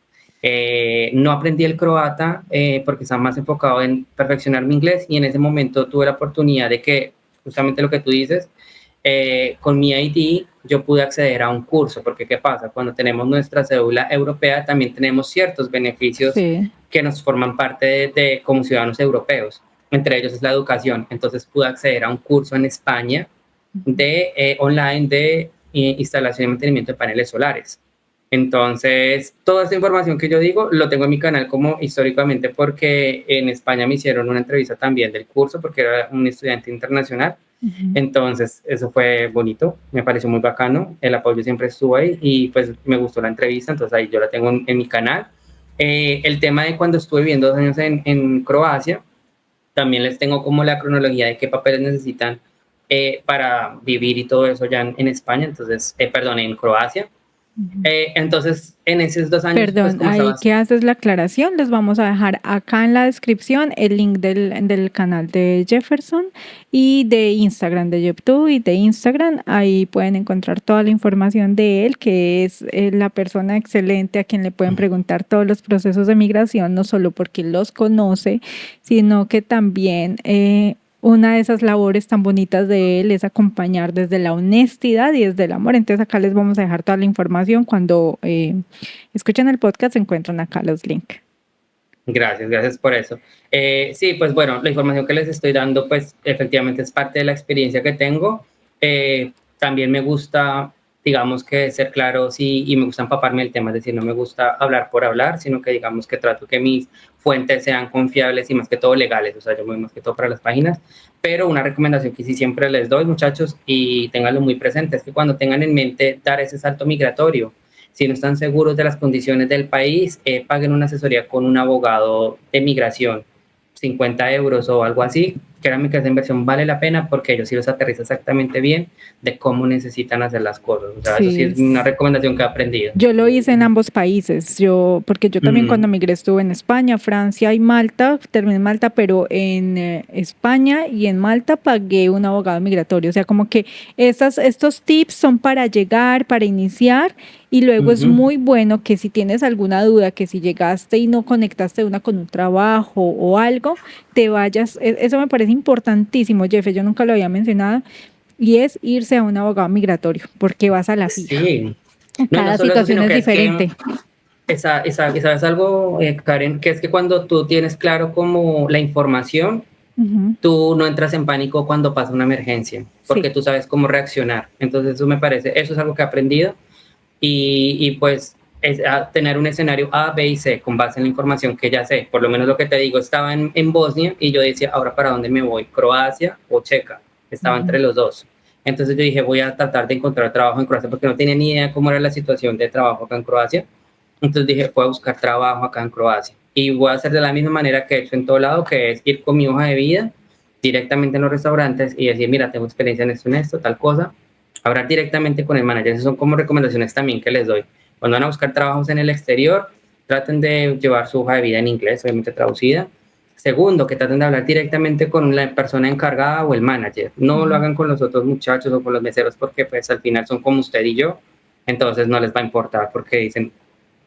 No aprendí el croata porque estaba más enfocado en perfeccionar mi inglés y en ese momento tuve la oportunidad de que, justamente lo que tú dices, con mi ID yo pude acceder a un curso, porque ¿qué pasa? Cuando tenemos nuestra cédula europea también tenemos ciertos beneficios Sí. que nos forman parte como ciudadanos europeos, entre ellos es la educación. Entonces pude acceder a un curso en España Ujú. de online de instalación y mantenimiento de paneles solares. Entonces, toda esta información que yo digo lo tengo en mi canal como históricamente porque en España me hicieron una entrevista también del curso porque era un estudiante internacional. Ujú. Entonces, eso fue bonito, me pareció muy bacano, el apoyo siempre estuvo ahí y pues me gustó la entrevista, entonces ahí yo la tengo en mi canal. El tema de cuando estuve viviendo 2 años en Croacia, también les tengo como la cronología de qué papeles necesitan para vivir y todo eso ya en España, entonces, perdón, en Croacia. Ujú. Entonces, en esos 2 años, pues Perdón, como ahí estabas, que haces la aclaración, les vamos a dejar acá en la descripción el link del canal de Jefferson y de Instagram, de YouTube y de Instagram. Ahí pueden encontrar toda la información de él, que es la persona excelente a quien le pueden preguntar todos los procesos de migración, no solo porque los conoce, sino que también una de esas labores tan bonitas de él es acompañar desde la honestidad y desde el amor. Entonces acá les vamos a dejar toda la información cuando escuchen el podcast, se encuentran acá los links. gracias por eso. Sí, pues bueno, la información que les estoy dando, pues efectivamente es parte de la experiencia que tengo. También me gusta, digamos que ser claro, sí, y me gusta empaparme el tema, es decir, no me gusta hablar por hablar, sino que digamos que trato que mis fuentes sean confiables y más que todo legales, o sea, yo me voy más que todo para las páginas, pero una recomendación que sí siempre les doy, muchachos, y ténganlo muy presente, es que cuando tengan en mente dar ese salto migratorio, si no están seguros de las condiciones del país, paguen una asesoría con un abogado de migración, 50 euros o algo así. Créanme que esa inversión vale la pena porque ellos sí los aterriza exactamente bien de cómo necesitan hacer las cosas. O sea, eso sí Sí, es una recomendación que he aprendido. yo lo hice en ambos países, porque yo también cuando Mm, migré estuve en España, Francia y Malta, terminé en Malta, pero en España y en Malta pagué un abogado migratorio. O sea, como que estos tips son para llegar, para iniciar, y luego es ujú. muy bueno que si tienes alguna duda, que si llegaste y no conectaste una con un trabajo o algo, te vayas. Eso me parece importantísimo, Jeff, yo nunca lo había mencionado, y es irse a un abogado migratorio, porque vas a la fija. Sí. No Cada solo eso, situación sino es que es que diferente. ¿sabes algo, Karen? Que es que cuando tú tienes claro como la información, Ujú. tú no entras en pánico cuando pasa una emergencia, porque Sí. tú sabes cómo reaccionar. Entonces eso me parece, eso es algo que he aprendido y pues es tener un escenario A, B y C con base en la información que ya sé. Por lo menos lo que te digo, estaba en Bosnia y yo decía, ahora para dónde me voy, Croacia o Checa, estaba entre Ujú. los dos. Entonces yo dije, voy a tratar de encontrar trabajo en Croacia porque no tenía ni idea cómo era la situación de trabajo acá en Croacia. Entonces dije, voy a buscar trabajo acá en Croacia. Y voy a hacer de la misma manera que he hecho en todo lado, que es ir con mi hoja de vida directamente en los restaurantes y decir, mira, tengo experiencia en esto, tal cosa. Hablar directamente con el manager. Esas son como recomendaciones también que les doy. Cuando van a buscar trabajos en el exterior, traten de llevar su hoja de vida en inglés, obviamente traducida. Segundo, que traten de hablar directamente con la persona encargada o el manager. No lo hagan con los otros muchachos o con los meseros porque pues al final son como usted y yo. Entonces no les va a importar porque dicen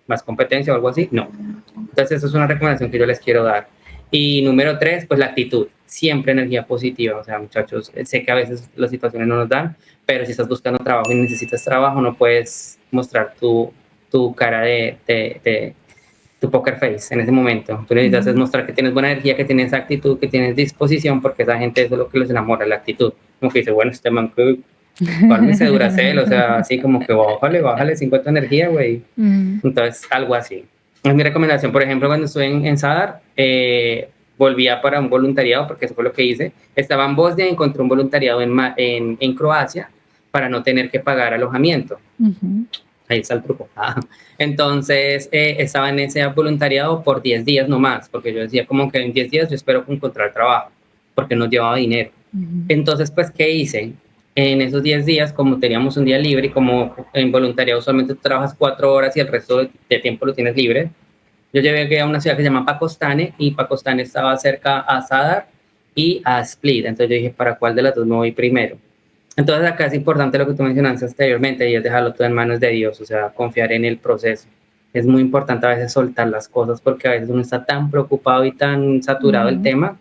más competencia o algo así. No. Entonces eso es una recomendación que yo les quiero dar. Y número 3, pues la actitud. Siempre energía positiva. O sea, muchachos, sé que a veces las situaciones no nos dan, pero si estás buscando trabajo y necesitas trabajo, no puedes mostrar tu cara de tu poker face en ese momento. Tú necesitas es mostrar que tienes buena energía, que tienes actitud, que tienes disposición, porque esa gente eso es lo que les enamora, la actitud. Como que dice, bueno, este man, cálmese Duracell, o sea, así como que bájale 50 energía, güey. Entonces, algo así. Es mi recomendación. Por ejemplo, cuando estuve en Sadar, volvía para un voluntariado, porque eso fue lo que hice. Estaba en Bosnia y encontré un voluntariado en Croacia para no tener que pagar alojamiento. Ahí está el truco. Entonces, estaba en ese voluntariado por 10 días nomás, porque yo decía como que en 10 días yo espero encontrar trabajo, porque no llevaba dinero. Entonces, pues, ¿qué hice? En esos 10 días, como teníamos un día libre y como en voluntariado solamente trabajas 4 horas y el resto de tiempo lo tienes libre, yo llegué a una ciudad que se llama Pakostane y Pakostane estaba cerca a Sadar y a Split. Entonces yo dije, ¿para cuál de las dos me voy primero? Entonces acá es importante lo que tú mencionaste anteriormente y es dejarlo todo en manos de Dios, o sea, confiar en el proceso. Es muy importante a veces soltar las cosas porque a veces uno está tan preocupado y tan saturado del tema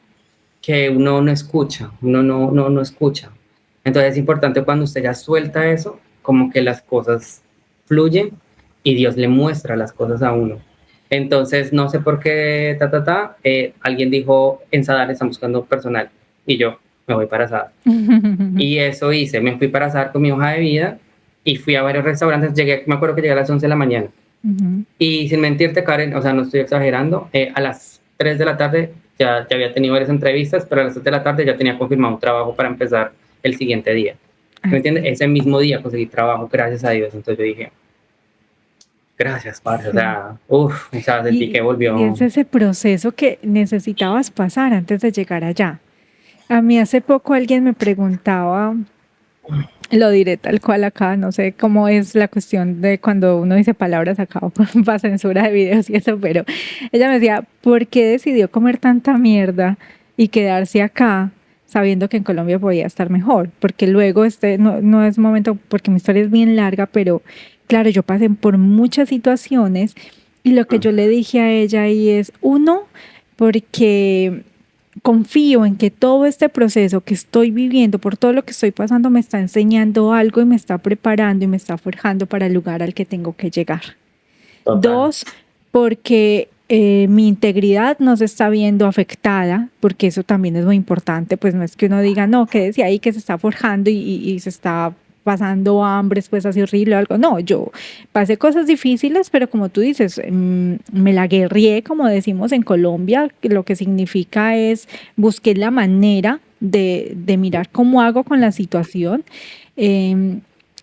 que uno no escucha, uno no escucha. Entonces es importante cuando usted ya suelta eso, como que las cosas fluyen y Dios le muestra las cosas a uno. Entonces no sé por qué, alguien dijo, en Sadar están buscando personal y yo me voy para Sadar. Y eso hice, me fui para Sadar con mi hoja de vida y fui a varios restaurantes, me acuerdo que llegué a las 11 de la mañana. Y sin mentirte, Karen, o sea, no estoy exagerando, a las 3 de la tarde ya había tenido varias entrevistas, pero a las 7 de la tarde ya tenía confirmado un trabajo para empezar el siguiente día. ¿Me entiendes? Ese mismo día conseguí trabajo, gracias a Dios. Entonces yo dije, gracias, parce. O sea, o sea, sentí que volvió. Y es ese proceso que necesitabas pasar antes de llegar allá. A mí hace poco alguien me preguntaba, lo diré tal cual acá, no sé cómo es la cuestión de cuando uno dice palabras acá para censura de videos y eso, pero ella me decía, ¿por qué decidió comer tanta mierda y quedarse acá sabiendo que en Colombia podía estar mejor? Porque luego no es momento, porque mi historia es bien larga, pero claro, yo pasé por muchas situaciones y lo que yo le dije a ella ahí es, uno, porque confío en que todo este proceso que estoy viviendo, por todo lo que estoy pasando, me está enseñando algo y me está preparando y me está forjando para el lugar al que tengo que llegar. Total. Dos, porque mi integridad no se está viendo afectada, porque eso también es muy importante, pues no es que uno diga, no, quédese ahí que se está forjando y se está pasando hambre, pues así horrible o algo. No, yo pasé cosas difíciles, pero como tú dices, me la guerrié, como decimos en Colombia, lo que significa es busqué la manera de mirar cómo hago con la situación.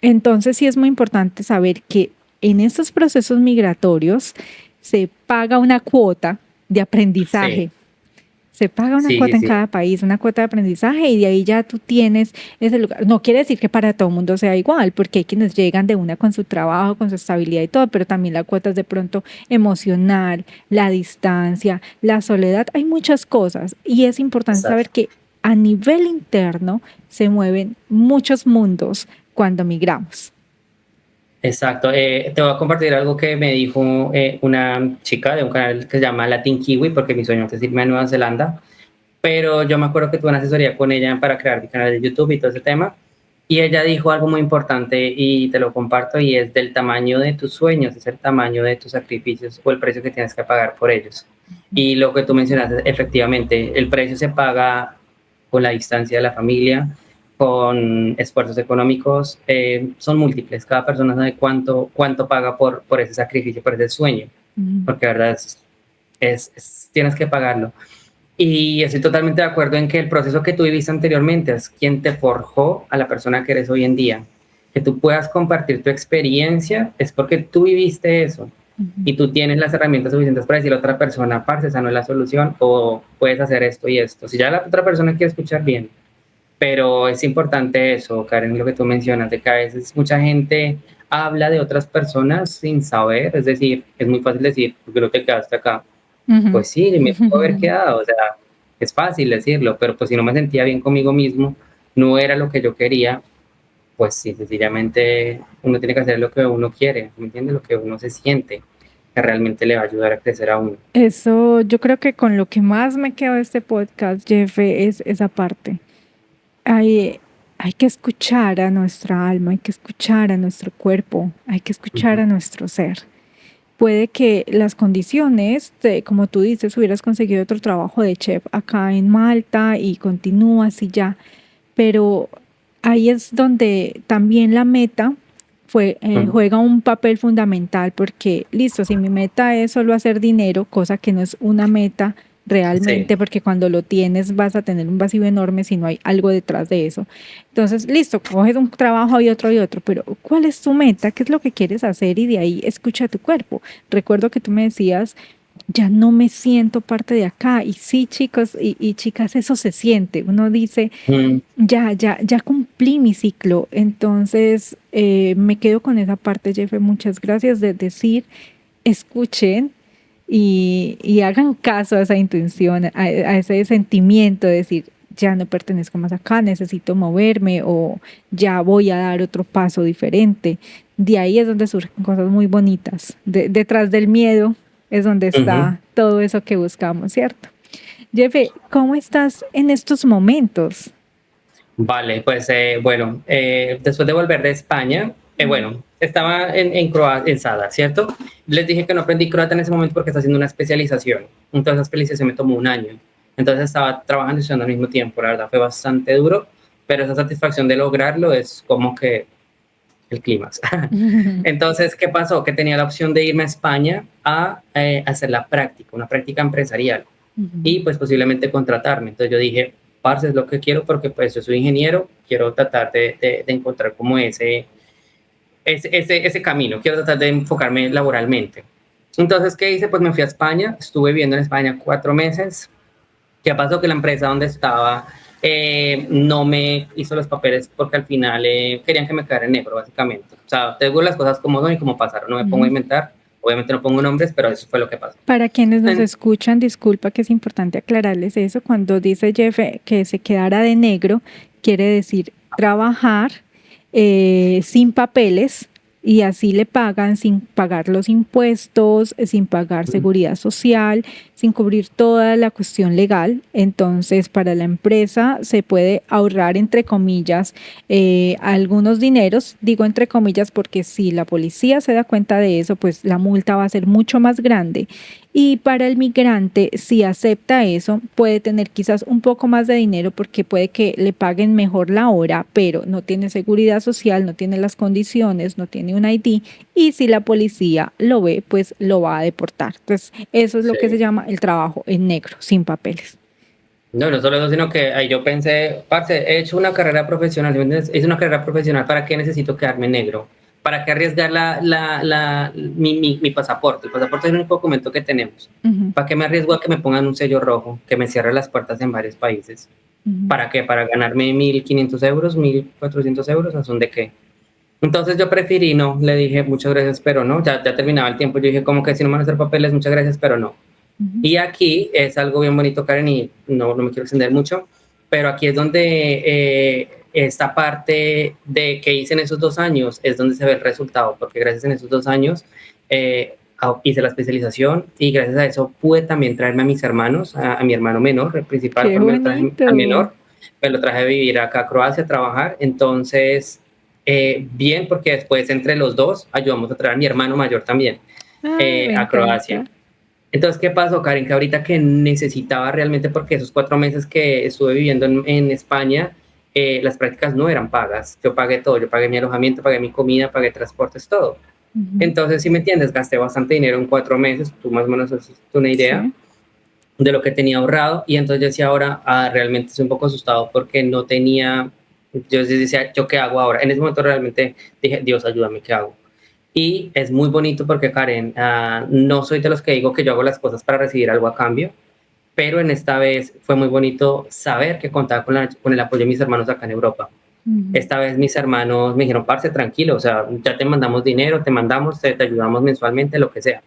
Entonces sí es muy importante saber que en estos procesos migratorios se paga una cuota de aprendizaje. Sí. Se paga una cuota en cada país, una cuota de aprendizaje y de ahí ya tú tienes ese lugar. No quiere decir que para todo el mundo sea igual, porque hay quienes llegan de una con su trabajo, con su estabilidad y todo, pero también la cuota es de pronto emocional, la distancia, la soledad. Hay muchas cosas y es importante saber que a nivel interno se mueven muchos mundos cuando migramos. Exacto. Te voy a compartir algo que me dijo una chica de un canal que se llama Latin Kiwi, porque mi sueño es irme a Nueva Zelanda, pero yo me acuerdo que tuve una asesoría con ella para crear mi canal de YouTube y todo ese tema, y ella dijo algo muy importante y te lo comparto, y es del tamaño de tus sueños, es el tamaño de tus sacrificios o el precio que tienes que pagar por ellos. Y lo que tú mencionaste, efectivamente, el precio se paga con la distancia de la familia, con esfuerzos económicos, son múltiples. Cada persona sabe cuánto paga por ese sacrificio, por ese sueño, porque la verdad tienes que pagarlo. Y estoy totalmente de acuerdo en que el proceso que tú viviste anteriormente es quien te forjó a la persona que eres hoy en día. Que tú puedas compartir tu experiencia es porque tú viviste eso Ujú. y tú tienes las herramientas suficientes para decirle a otra persona, parce, esa no es la solución o puedes hacer esto y esto. Si ya la otra persona quiere escuchar bien, pero es importante eso, Karen, lo que tú mencionas, de que a veces mucha gente habla de otras personas sin saber, es decir, es muy fácil decir, ¿por qué no te quedaste acá? Ujú. Pues sí, me puedo haber quedado, o sea, es fácil decirlo, pero pues si no me sentía bien conmigo mismo, no era lo que yo quería, pues sí, sencillamente uno tiene que hacer lo que uno quiere, ¿me entiendes? Lo que uno se siente, que realmente le va a ayudar a crecer a uno. Eso, yo creo que con lo que más me quedo de este podcast, Jeff, es esa parte. Hay, hay que escuchar a nuestra alma, hay que escuchar a nuestro cuerpo, hay que escuchar Ujú, a nuestro ser. Puede que las condiciones, como tú dices, hubieras conseguido otro trabajo de chef acá en Malta y continúas y ya, pero ahí es donde también la meta ujú, juega un papel fundamental porque, listo, si mi meta es solo hacer dinero, cosa que no es una meta sí. realmente, porque cuando lo tienes vas a tener un vacío enorme si no hay algo detrás de eso. Entonces, listo, coges un trabajo y otro, pero ¿cuál es tu meta? ¿Qué es lo que quieres hacer? Y de ahí escucha tu cuerpo. Recuerdo que tú me decías, ya no me siento parte de acá. Y sí, chicos y chicas, eso se siente. Uno dice, Mm, ya cumplí mi ciclo. Entonces, me quedo con esa parte, Jefe. Muchas gracias de decir, escuchen y hagan caso a esa intuición, a ese sentimiento de decir, ya no pertenezco más acá, necesito moverme o ya voy a dar otro paso diferente. De ahí es donde surgen cosas muy bonitas. Detrás del miedo es donde ujú. está todo eso que buscamos, ¿cierto? Jefe, ¿cómo estás en estos momentos? Vale, pues bueno, después de volver de España, bueno, estaba en Croacia, en Sada, ¿cierto? Les dije que no aprendí croata en ese momento porque está haciendo una especialización. Entonces, la especialización me tomó un año. Entonces, estaba trabajando y estudiando al mismo tiempo. La verdad, fue bastante duro, pero esa satisfacción de lograrlo es como que el clímax. Entonces, ¿qué pasó? Que tenía la opción de irme a España a hacer la práctica, una práctica empresarial y pues posiblemente contratarme. Entonces yo dije, parce, es lo que quiero porque pues yo soy ingeniero, quiero tratar de encontrar como ese camino, quiero tratar de enfocarme laboralmente. Entonces, ¿qué hice? Pues me fui a España, estuve viviendo en España 4 meses. ¿Qué pasó? Que la empresa donde estaba no me hizo los papeles porque al final querían que me quedara en negro, básicamente. O sea, te digo las cosas como son y como pasaron, no me pongo a inventar, obviamente no pongo nombres, pero eso fue lo que pasó. Para quienes nos escuchan, disculpa que es importante aclararles eso. Cuando dice Jeff que se quedara de negro, quiere decir trabajar sin papeles y así le pagan sin pagar los impuestos, sin pagar seguridad social, sin cubrir toda la cuestión legal. Entonces, para la empresa se puede ahorrar, entre comillas, algunos dineros. Digo entre comillas porque si la policía se da cuenta de eso, pues la multa va a ser mucho más grande. Y para el migrante, si acepta eso, puede tener quizás un poco más de dinero porque puede que le paguen mejor la hora, pero no tiene seguridad social, no tiene las condiciones, no tiene un ID y si la policía lo ve, pues lo va a deportar. Entonces, eso es lo que se Sí. llama el trabajo en negro, sin papeles. No, no solo eso, sino que ahí yo pensé, parce, he hecho una carrera profesional, ¿sí me entiendes? Hice una carrera profesional, ¿para qué necesito quedarme negro? ¿Para qué arriesgar mi pasaporte? El pasaporte es el único documento que tenemos. Ujú, ¿Para qué me arriesgo a que me pongan un sello rojo, que me cierre las puertas en varios países? ujú. ¿Para qué? ¿Para ganarme 1.500 euros, 1.400 euros? ¿A son de qué? Entonces yo preferí no, le dije muchas gracias, pero no, ya terminaba el tiempo. Yo dije como que si no me van a hacer papeles, muchas gracias, pero no. Ujú. Y aquí es algo bien bonito, Karen, y no me quiero extender mucho, pero aquí es donde esta parte de que hice en esos 2 años es donde se ve el resultado, porque gracias en esos 2 años hice la especialización y gracias a eso pude también traerme a mis hermanos, a mi hermano menor, el principal Qué fue me lo traje al bonito. menor, me lo traje a vivir acá a Croacia a trabajar, entonces bien, porque después entre los dos ayudamos a traer a mi hermano mayor también Ay, me a encanta. Croacia. Entonces, ¿qué pasó, Karen? Que ahorita que necesitaba realmente, porque esos 4 meses que estuve viviendo en España, las prácticas no eran pagas. Yo pagué todo, yo pagué mi alojamiento, pagué mi comida, pagué transportes, todo. Ujú. Entonces, si me entiendes, gasté bastante dinero en 4 meses, tú más o menos haces una idea. Sí. de lo que tenía ahorrado, y entonces yo decía ahora, realmente estoy un poco asustado porque no tenía, yo decía, ¿yo qué hago ahora? En ese momento realmente dije, Dios, ayúdame, ¿qué hago? Y es muy bonito porque, Karen, no soy de los que digo que yo hago las cosas para recibir algo a cambio, pero en esta vez fue muy bonito saber que contaba con el apoyo de mis hermanos acá en Europa. Esta vez mis hermanos me dijeron, parce, tranquilo, o sea, ya te mandamos dinero, te mandamos, te ayudamos mensualmente, lo que sea.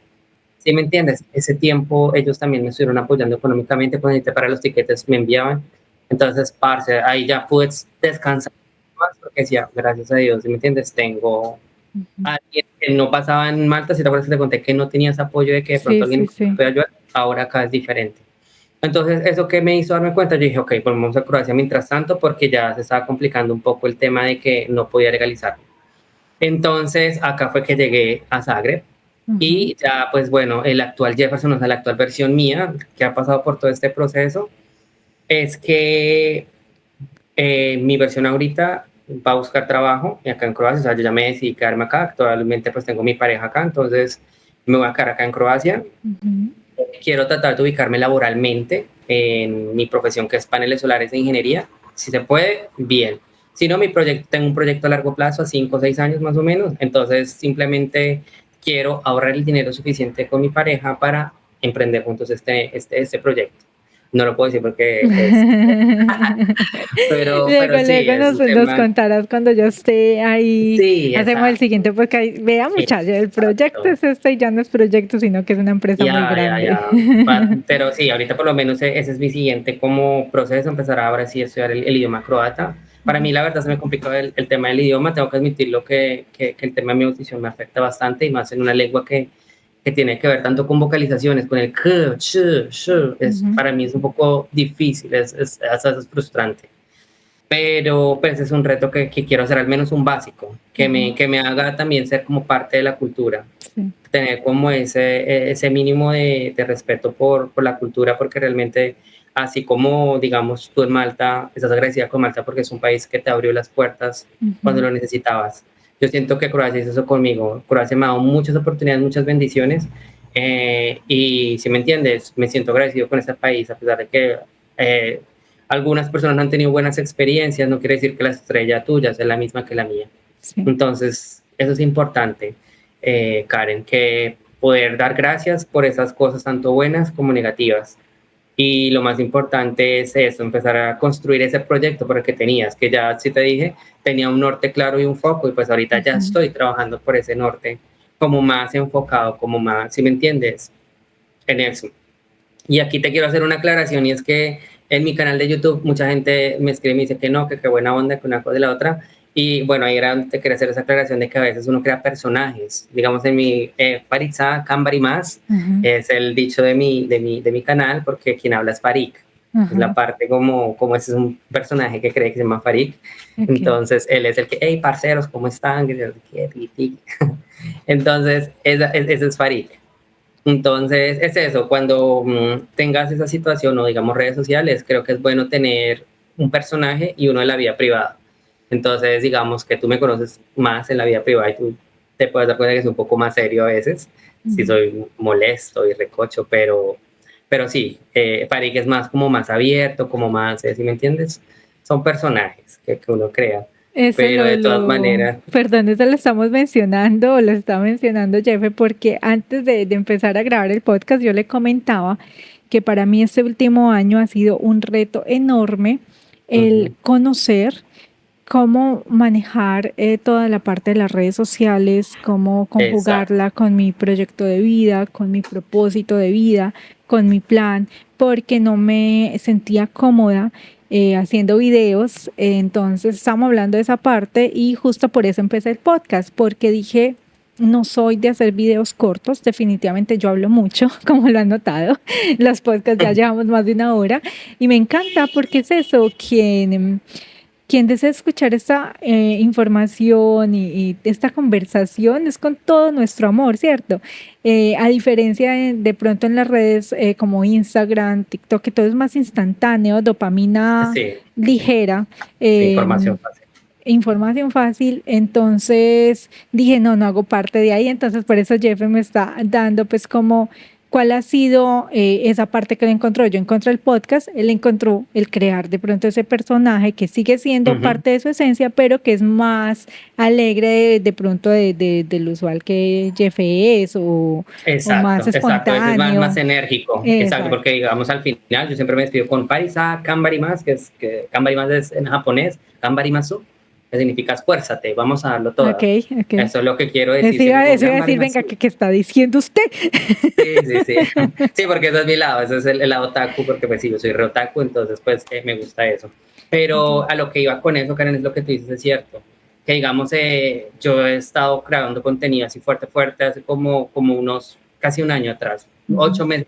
¿Sí me entiendes? Ese tiempo ellos también me estuvieron apoyando económicamente, cuando necesité para los tiquetes me enviaban. Entonces, parce, ahí ya pude descansar más porque decía, gracias a Dios, ¿sí me entiendes? Tengo alguien que no pasaba en Malta, si te acuerdas que te conté que no tenías apoyo de que de pronto Sí, sí, alguien me sí. puede ayudar, ahora acá es diferente. Entonces, eso que me hizo darme cuenta, yo dije, ok, volvemos a Croacia mientras tanto, porque ya se estaba complicando un poco el tema de que no podía legalizar. Entonces, acá fue que llegué a Zagreb Ujú, y ya, pues bueno, el actual Jefferson, o sea, la actual versión mía, que ha pasado por todo este proceso, es que mi versión ahorita va a buscar trabajo y acá en Croacia, o sea, yo ya me decidí quedarme acá, actualmente pues tengo mi pareja acá, entonces me voy a quedar acá en Croacia. ujú. Quiero tratar de ubicarme laboralmente en mi profesión, que es paneles solares de ingeniería. Si se puede, bien. Si no, tengo un proyecto a largo plazo, a 5 o 6 años más o menos. Entonces, simplemente quiero ahorrar el dinero suficiente con mi pareja para emprender juntos este proyecto. No lo puedo decir porque es... pero sí, Luego es un nos tema... contarás cuando yo esté ahí. Sí, Hacemos el exacto. siguiente porque vea muchacha, el proyecto Exacto. es este y ya no es proyecto, sino que es una empresa muy grande. Pero sí, ahorita por lo menos ese es mi siguiente como proceso, empezar ahora sí a estudiar el idioma croata. Para mí, la verdad, se me complicó el tema del idioma. Tengo que admitirlo que el tema de mi audición me afecta bastante, y más en una lengua que tiene que ver tanto con vocalizaciones, con el k, ch, sh. Ujú, Para mí es un poco difícil, hasta es frustrante. Pero pues es un reto que quiero hacer, al menos un básico, ujú, que me haga también ser como parte de la cultura, sí, tener como ese mínimo de respeto por la cultura, porque realmente, así como, digamos, tú en Malta, estás agradecida con Malta porque es un país que te abrió las puertas cuando ujú, lo necesitabas. Yo siento que Croacia hizo eso conmigo. Croacia me ha dado muchas oportunidades, muchas bendiciones, y si me entiendes, me siento agradecido con este país, a pesar de que algunas personas no han tenido buenas experiencias, no quiere decir que la estrella tuya sea la misma que la mía. sí. Entonces, eso es importante, Karen, que poder dar gracias por esas cosas tanto buenas como negativas. Y lo más importante es eso, empezar a construir ese proyecto por el que tenías, que ya, si te dije, tenía un norte claro y un foco, y pues ahorita ya Ujú. estoy trabajando por ese norte, como más enfocado, como más, si me entiendes, en eso. Y aquí te quiero hacer una aclaración, y es que en mi canal de YouTube mucha gente me escribe y me dice que no, que qué buena onda, que una cosa y la otra. Y bueno, ahí era donde te quería hacer esa aclaración de que a veces uno crea personajes. Digamos, en mi Faritza Kambari más Ujú, es el dicho de mi canal, porque quien habla es Farik. Es la ajá, parte como ese es un personaje que cree que se llama Farik. ok. Entonces él es el que, hey, parceros, ¿cómo están? Entonces, ese es Farik. Entonces, es eso, cuando tengas esa situación o digamos redes sociales, creo que es bueno tener un personaje y uno en la vida privada. Entonces, digamos que tú me conoces más en la vida privada y tú te puedes dar cuenta que soy un poco más serio a veces, si Ujú. soy molesto y recocho, pero sí, Farid es más como más abierto, como más, ¿sí me entiendes? Son personajes que uno crea, Eso pero de todas maneras, perdón, eso lo estamos mencionando o lo está mencionando Jefe, porque antes de empezar a grabar el podcast yo le comentaba que para mí este último año ha sido un reto enorme el ujú, conocer cómo manejar toda la parte de las redes sociales, cómo exacto, conjugarla con mi proyecto de vida, con mi propósito de vida, con mi plan, porque no me sentía cómoda haciendo videos. Entonces estamos hablando de esa parte y justo por eso empecé el podcast, porque dije... No soy de hacer videos cortos, definitivamente yo hablo mucho, como lo han notado. Los podcasts ya llevamos más de una hora y me encanta porque es eso, quien desea escuchar esta información y esta conversación es con todo nuestro amor, ¿cierto? A diferencia de pronto en las redes como Instagram, TikTok, que todo es más instantáneo, dopamina sí, ligera, información eh, fácil. información fácil, entonces dije, no, no hago parte de ahí, entonces por eso Jeff me está dando pues como ¿Cuál ha sido esa parte que él encontró? Yo encontré el podcast, él encontró el crear de pronto ese personaje que sigue siendo parte de su esencia, pero que es más alegre de pronto del usual que Jeff es o más Exacto, exacto, ese es más espontáneo. enérgico, exacto, Exacto. porque digamos al final yo siempre me despido con Farisa Kambarimas, que Kambarimas es en japonés, Kambarimasu, que significa esfuérzate, vamos a darlo Ok, todo. ok. Eso es lo que quiero Eso decir, siempre iba, como eso iba a decir, venga, Kambarimasu. ¿qué está diciendo usted? Sí, sí, sí. Sí, porque ese es mi lado, ese es el lado otaku, porque pues sí, yo soy re otaku, entonces pues me gusta eso. Pero a lo que iba con eso, Karen, es lo que tú dices, es cierto. Que digamos, yo he estado creando contenido así fuerte, fuerte, hace como unos, casi un año atrás, 8 meses,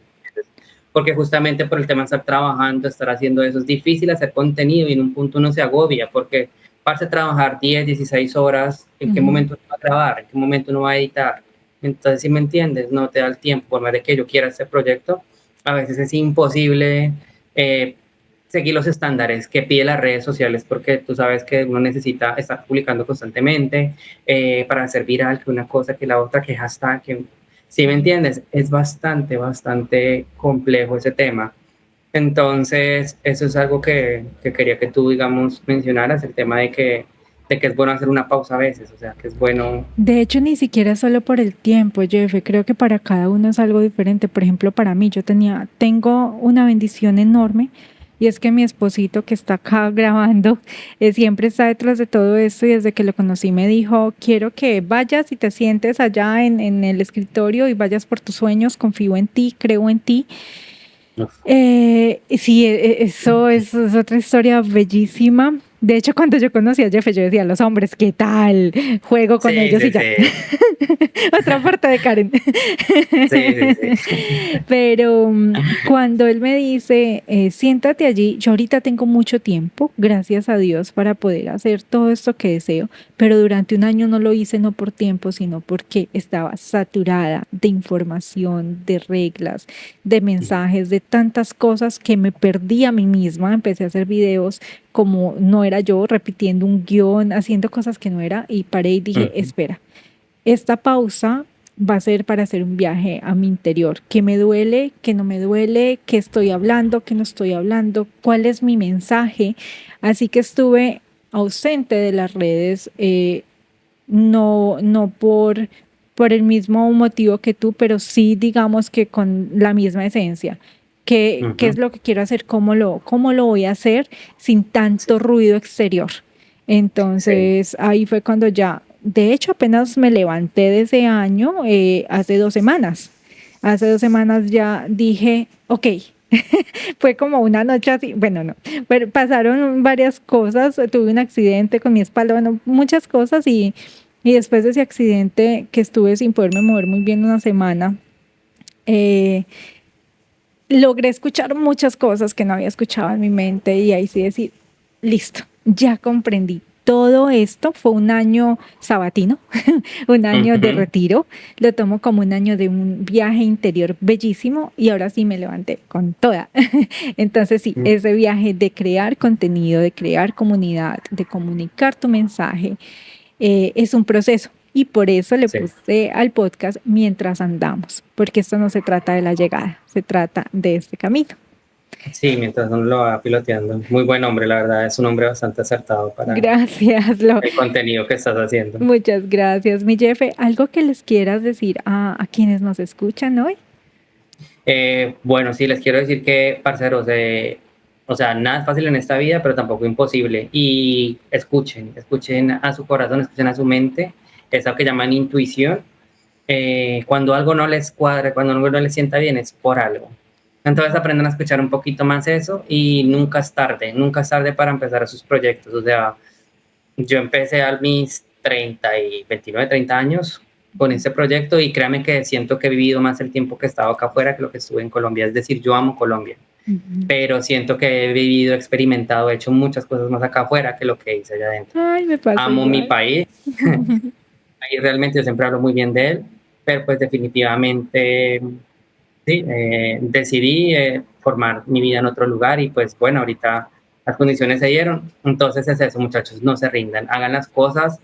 porque justamente por el tema de estar trabajando, estar haciendo eso, es difícil hacer contenido y en un punto uno se agobia, porque vas a trabajar 10, 16 horas, ¿en qué momento uno va a grabar? ¿En qué momento uno va a editar? Entonces, si me entiendes, no te da el tiempo, por más de que yo quiera este proyecto, a veces es imposible seguir los estándares que pide las redes sociales, porque tú sabes que uno necesita estar publicando constantemente para ser viral, que una cosa, que la otra, que hashtag, que... Si me entiendes, es bastante, bastante complejo ese tema. Entonces, eso es algo que quería que tú, digamos, mencionaras, el tema de que es bueno hacer una pausa a veces, o sea, que es bueno. De hecho, ni siquiera solo por el tiempo, Jeff, creo que para cada uno es algo diferente. Por ejemplo, para mí, tengo una bendición enorme y es que mi esposito que está acá grabando siempre está detrás de todo esto y desde que lo conocí me dijo, quiero que vayas y te sientes allá en el escritorio y vayas por tus sueños, confío en ti, creo en ti. Sí, eso es otra historia bellísima. De hecho, cuando yo conocí a Jeff, yo decía, los hombres, ¿qué tal? Juego con Sí, ellos sí, y ya. sí. Otra parte de Karen. Sí, sí, sí. Pero cuando él me dice, siéntate allí, yo ahorita tengo mucho tiempo, gracias a Dios, para poder hacer todo esto que deseo, pero durante un año no lo hice no por tiempo, sino porque estaba saturada de información, de reglas, de mensajes, de tantas cosas que me perdí a mí misma. Empecé a hacer videos como no era yo, repitiendo un guión, haciendo cosas que no era, y paré y dije, espera, esta pausa va a ser para hacer un viaje a mi interior, qué me duele, qué no me duele, qué estoy hablando, qué no estoy hablando, cuál es mi mensaje. Así que estuve ausente de las redes, no por el mismo motivo que tú, pero sí digamos que con la misma esencia. ¿Qué es lo que quiero hacer? Cómo lo voy a hacer sin tanto ruido exterior? Sí. Entonces ahí fue cuando ya, de hecho apenas me levanté de ese año, hace 2 semanas. Hace 2 semanas ya dije, ok, fue como una noche así, bueno, no, pero pasaron varias cosas, tuve un accidente con mi espalda, bueno, muchas cosas y después de ese accidente que estuve sin poderme mover muy bien una semana, eh, logré escuchar muchas cosas que no había escuchado en mi mente y ahí sí decir, listo, ya comprendí. Todo esto fue un año sabatino, un año de retiro. Lo tomo como un año de un viaje interior bellísimo y ahora sí me levanté con toda. Entonces sí, ese viaje de crear contenido, de crear comunidad, de comunicar tu mensaje, es un proceso. Y por eso le Sí. puse al podcast mientras andamos, porque esto no se trata de la llegada, se trata de este camino. Sí, mientras uno lo va piloteando. Muy buen hombre, la verdad, es un hombre bastante acertado para Gracias, el contenido que estás haciendo. muchas gracias, mi Jefe. ¿Algo que les quieras decir a quienes nos escuchan hoy? Bueno, sí, les quiero decir que, parceros, o sea, nada es fácil en esta vida, pero tampoco imposible. Y escuchen a su corazón, escuchen a su mente, eso que llaman intuición. Cuando algo no les cuadra, cuando algo no les sienta bien, es por algo. Entonces aprendan a escuchar un poquito más eso y nunca es tarde para empezar sus proyectos. O sea, yo empecé a mis 30 y 29, 30 años con este proyecto y créanme que siento que he vivido más el tiempo que he estado acá afuera que lo que estuve en Colombia. Es decir, yo amo Colombia, pero siento que he vivido, experimentado, he hecho muchas cosas más acá afuera que lo que hice allá adentro. Ay, me pasa Amo mi igual. país, ahí realmente yo siempre hablo muy bien de él, pero pues definitivamente sí, decidí formar mi vida en otro lugar y pues bueno, ahorita las condiciones se dieron. Entonces es eso, muchachos, no se rindan, hagan las cosas,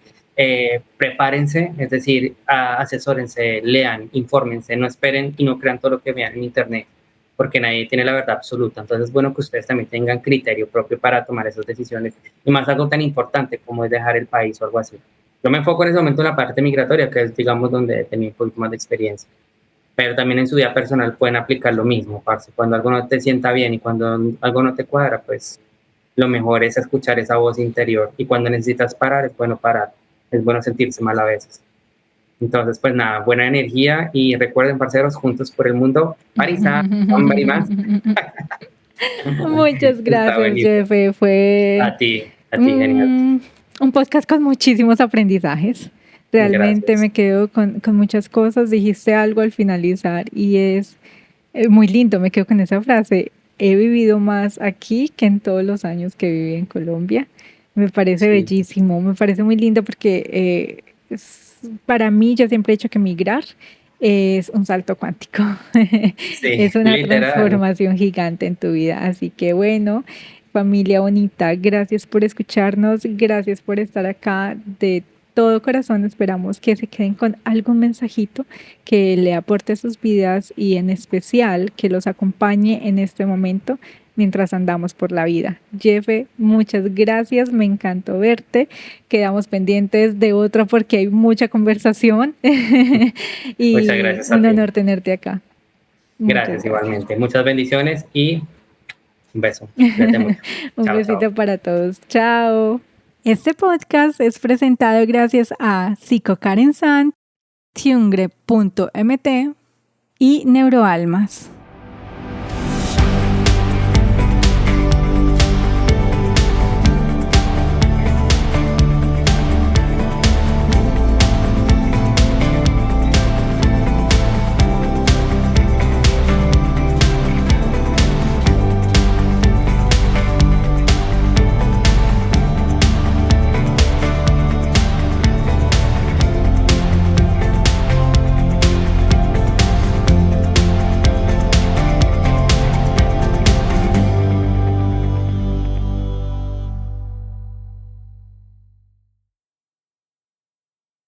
prepárense, es decir, asesórense, lean, infórmense, no esperen y no crean todo lo que vean en internet, porque nadie tiene la verdad absoluta. Entonces es bueno que ustedes también tengan criterio propio para tomar esas decisiones, y más algo tan importante como es dejar el país o algo así. Yo me enfoco en ese momento en la parte migratoria, que es, digamos, donde he tenido un poquito más de experiencia, pero también en su vida personal pueden aplicar lo mismo, parce. Cuando algo no te sienta bien y cuando algo no te cuadra, pues lo mejor es escuchar esa voz interior, y cuando necesitas parar, es bueno parar, es bueno sentirse mal a veces. Entonces, pues nada, buena energía, y recuerden, parceros, juntos por el mundo, Marisa, somebody más. Muchas Está gracias, buenísimo. Jefe. Fue A ti, genial. un podcast con muchísimos aprendizajes. Realmente Gracias. me quedo con muchas cosas. Dijiste algo al finalizar y es muy lindo. Me quedo con esa frase. He vivido más aquí que en todos los años que viví en Colombia. Me parece Sí, bellísimo, me parece muy lindo porque para mí yo siempre he dicho que migrar es un salto cuántico, sí, es una literal. transformación gigante en tu vida. Así que bueno, familia bonita, gracias por escucharnos, gracias por estar acá de todo corazón. Esperamos que se queden con algún mensajito que le aporte a sus vidas y en especial que los acompañe en este momento mientras andamos por la vida. Jefe, muchas gracias, me encantó verte. Quedamos pendientes de otra porque hay mucha conversación Muchas y gracias a un ti. honor tenerte acá. Muchas Gracias gracias. igualmente. Muchas bendiciones y un beso. Cuídate mucho. Un Chao, chao. besito para todos. Chao. Este podcast es presentado gracias a Psico Karen San, Tiungre.mt y Neuroalmas.